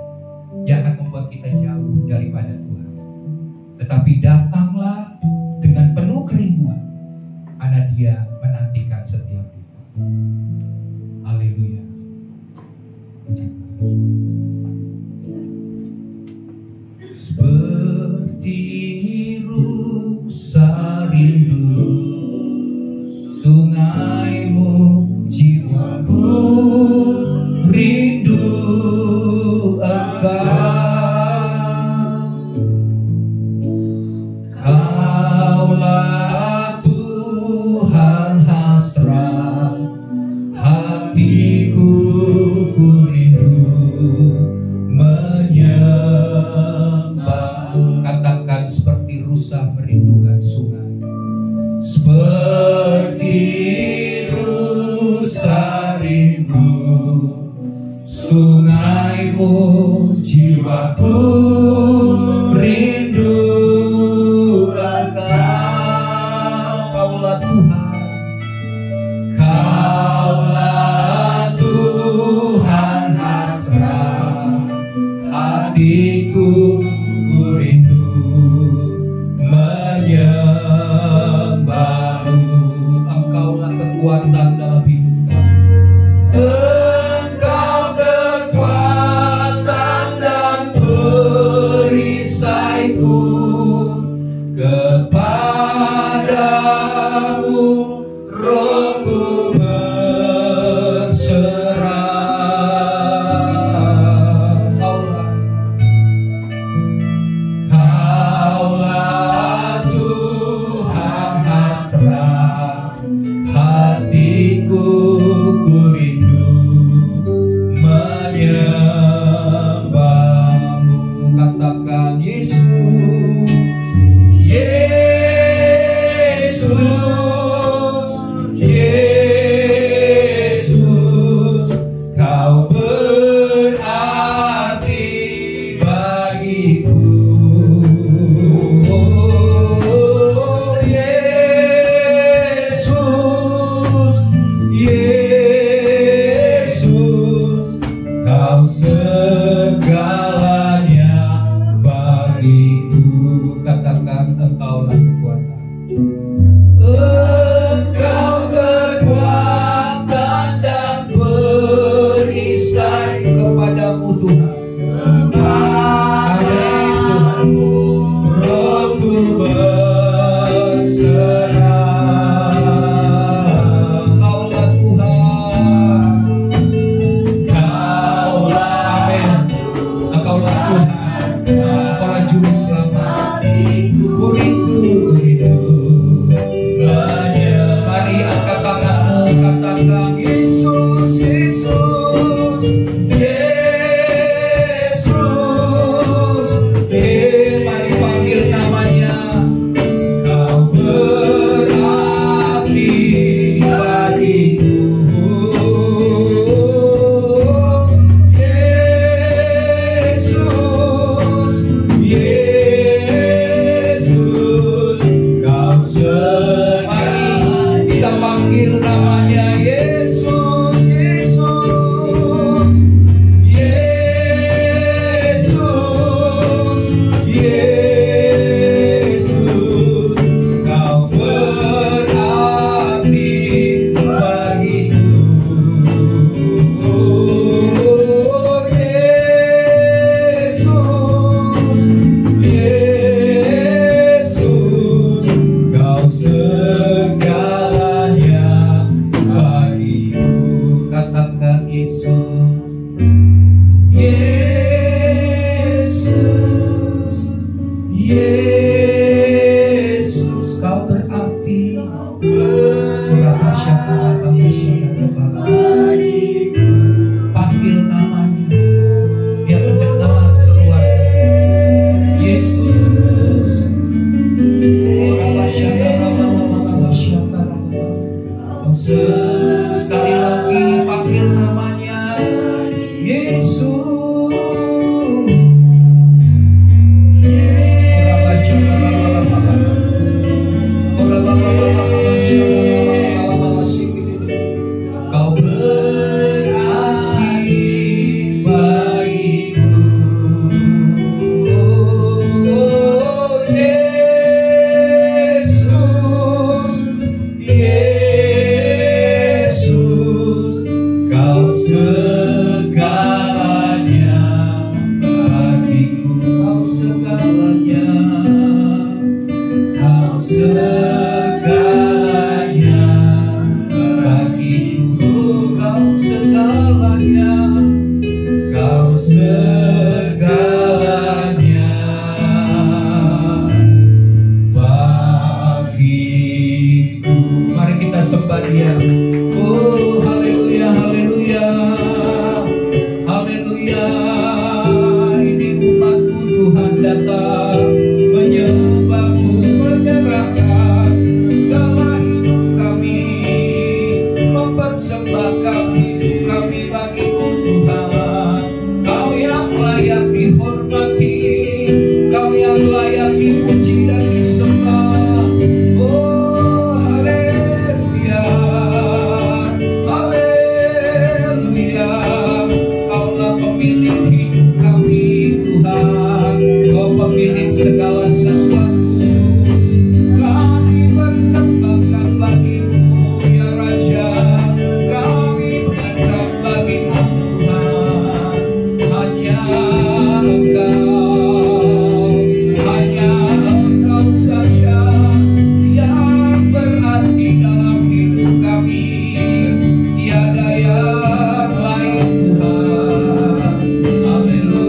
jangan membuat kita jauh daripada Tuhan. Tetapi datanglah dengan penuh kerinduan, karena Dia menantikan setiap kita. Haleluya. Seperti rusa rindu sungaimu, jiwaku rindu Engkau. Kaulah Tuhan hasrat hatiku, ku rindu menyembah. Katakan seperti rusa merindukan sungai. Seperti rusa rindu sungaimu, jiwaku rindu Engkau. Kaulah Tuhan, Kaulah Tuhan hasrat hatiku, ku rindu menyembah-Mu. Engkaulah kekuatan dalam hidup kami. Engkau kekuatan dan perisaiku, kepadamu rohku berserah. Kaulah Tuhan hasrat hatiku, ku rindu menyembah-Mu. Katakan Yesus, Yesus, panggil namanya Yesus, Yesus, Yesus, Yesus, Kau berarti bagiku. Oh, Yesus, Yesus, Kau segalanya bagiku. Katakan Yesus, Yesus, Yesus, Kau berarti panggil namanya, Dia mendengar seruan. Yesus, sekali lagi panggil namanya Yesus. Kau berarti bagiku. Oh, Yesus, Yesus, Kau segalanya bagiku. Kau segalanya, Kau segalanya bagiku. Kau segalanya, Kau segalanya bagiku. Mari kita sembah Dia. Oh, haleluya, haleluya, haleluya. Ini umat-Mu Tuhan datang menyembah-Mu, menyerahkan segala hidup kami, mempersembahkan hidup kami bagi-Mu Tuhan. Kau yang layak dihormati, Kau yang layak dipuji dan disembah. Oh, haleluya, haleluya. Kaulah pemilik hidup kami Tuhan, Kau pemilik segala sesuatu. Kami persembahkan bagi-Mu ya Raja, kami berikan bagi-Mu Tuhan. Hanya Engkau saja yang berarti dalam hidup kami. Tiada yang lain Tuhan. Haleluya.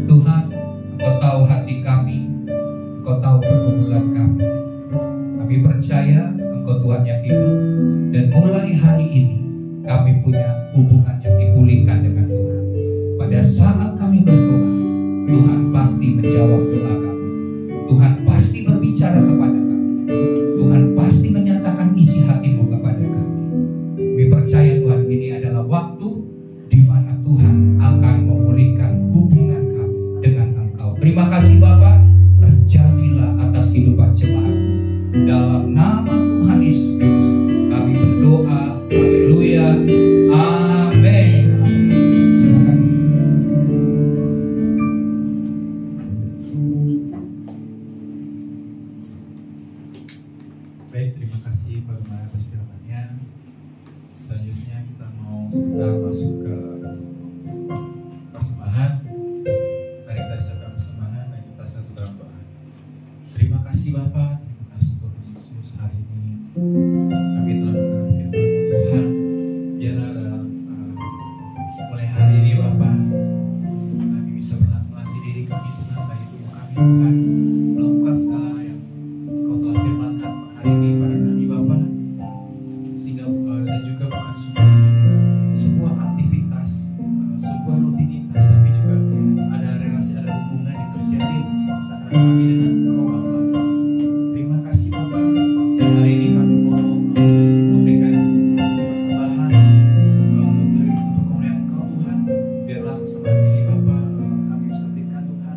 Tuhan, Engkau tahu hati kami, Engkau tahu pergumulan kami. Kami percaya Engkau Tuhan yang hidup, dan mulai hari ini kami punya hubungan yang dipulihkan dengan Tuhan. Pada saat kami berdoa, Tuhan pasti menjawab doa kami. Tuhan pasti berbicara kepada kami. Tuhan pasti menyatakan isi hati-Mu kepada kami. Kami percaya Tuhan, ini adalah waktu di mana Tuhan akan memulihkan hubungan kami dengan Engkau. Terima kasih Bapa, terjadilah atas kehidupan jemaat-Mu. Dalam nama Tuhan Yesus Kristus kami berdoa. Haleluya. Amin. Silakan. Baik, terima kasih Pak Gembala atas firman-Nya. Selanjutnya kita mau sebentar masuk ke persembahan. Mari kita siapkan persembahan dan kita satu dalam doa. Terima kasih Bapak, terima kasih Tuhan Yesus, hari ini kami telah mendengar firman-Mu Tuhan. Biarlah mulai hari ini Bapak, kami bisa melatih diri kami Tuhan, bagi tubuh kami Tuhan, melakukan segala yang Kau telah firmankan hari ini pada kami Bapak, sehingga dan juga bukan sebuah aktivitas, sebuah rutinitas, tapi juga ada relasi, ada hubungan yang terjadi antara kami dengan Engkau Bapak. Terima kasih Bapak, dan hari ini kami mau memberikan persembahan untuk kemuliaan Engkau Tuhan. Biarlah persembahan ini Bapak kami bisa berikan Tuhan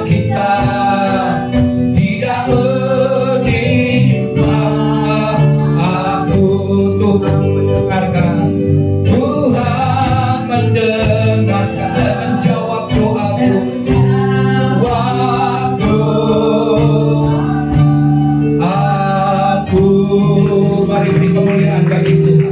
kita tidak menimpa. Aku Tuhan mendengarkan, Tuhan mendengarkan dan menjawab doaku. Mari beri kemuliaan bagi Tuhan.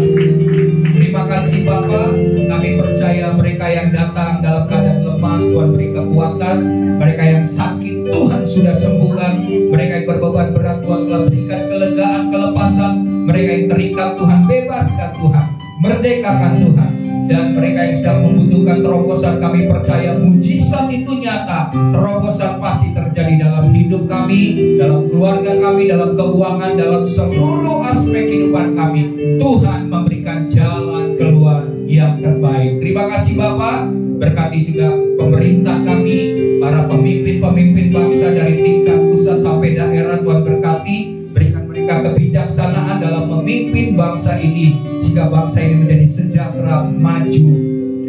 Terima kasih Bapa. Kami percaya mereka yang datang dalam keadaan lemah, Tuhan beri kekuatan. Mereka yang sakit, Tuhan sudah sembuhkan. Mereka yang berbeban berat, Tuhan telah berikan kelegaan, kelepasan. Mereka yang terikat, Tuhan bebaskan Tuhan, merdekakan Tuhan. Dan mereka yang sedang membutuhkan terobosan, kami percaya mujizat itu nyata. Terobosan pasti terjadi dalam hidup kami, dalam keluarga kami, dalam keuangan, dalam seluruh aspek kehidupan kami. Tuhan memberikan jalan keluar yang terbaik. Terima kasih Bapak. Berkati juga pemerintah kami, para pemimpin-pemimpin bangsa dari tingkat pusat sampai daerah. Tuhan berkati, berikan mereka kebijaksanaan dalam memimpin bangsa ini, sehingga bangsa ini menjadi sejahtera, maju,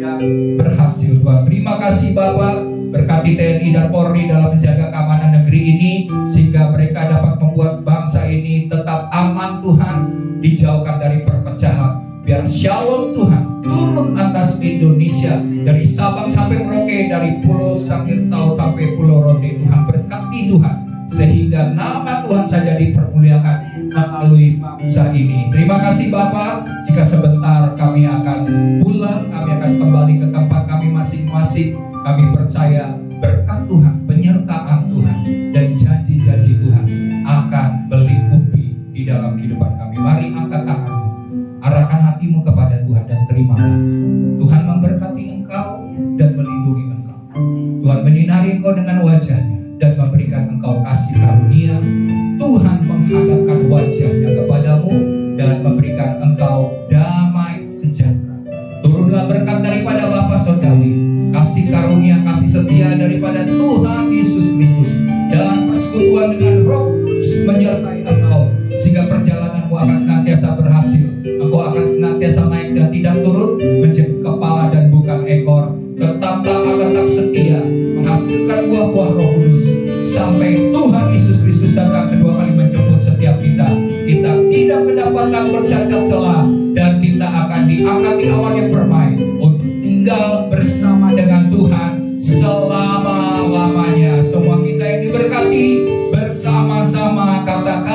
dan berhasil. Tuhan, terima kasih Bapak. Berkati TNI dan Polri dalam menjaga keamanan negeri ini, sehingga mereka dapat membuat bangsa ini tetap aman Tuhan, dijauhkan dari perpecahan. Biar shalom Tuhan turun atas Indonesia, dari Sabang sampai Merauke, dari Pulau Sangirtau sampai Pulau Rote. Tuhan berkati Tuhan, sehingga nama Tuhan saja dipermuliakan melalui bangsa ini. Terima kasih Bapak. Jika sebentar kami akan pulang, kami akan kembali ke tempat kami masing-masing. Kami percaya berkat Tuhan, penyertaan Tuhan, dan janji-janji Tuhan akan melingkupi di dalam kehidupan kami. Mari angkat tanganmu, arahkan hatimu kepada Tuhan dan terimalah. Tuhan memberkati engkau dan melindungi engkau. Tuhan menyinari engkau dengan wajahnya dan memberikan engkau kasih karunia. Tuhan menghadapkan wajahnya kepadamu dan memberikan engkau damai sejahtera. Turunlah berkat daripada Bapa Surgawi, kasih karunia, kasih setia daripada Tuhan Yesus Kristus, dan persekutuan dengan Roh Kudus menyertai engkau, sehingga perjalananmu akan senantiasa berhasil. Engkau akan senantiasa naik dan tidak turun, menjadi kepala dan bukan ekor. Tetap taat, tetap setia, menghasilkan buah-buah Roh Kudus, sampai Tuhan Yesus Kristus datang kedua kali menjemput setiap kita. Kita tidak mendapatkan bercacat celah, dan kita akan diangkat di awan yang permai untuk tinggal bersama dengan Tuhan selama-lamanya. Semua kita yang diberkati bersama-sama katakan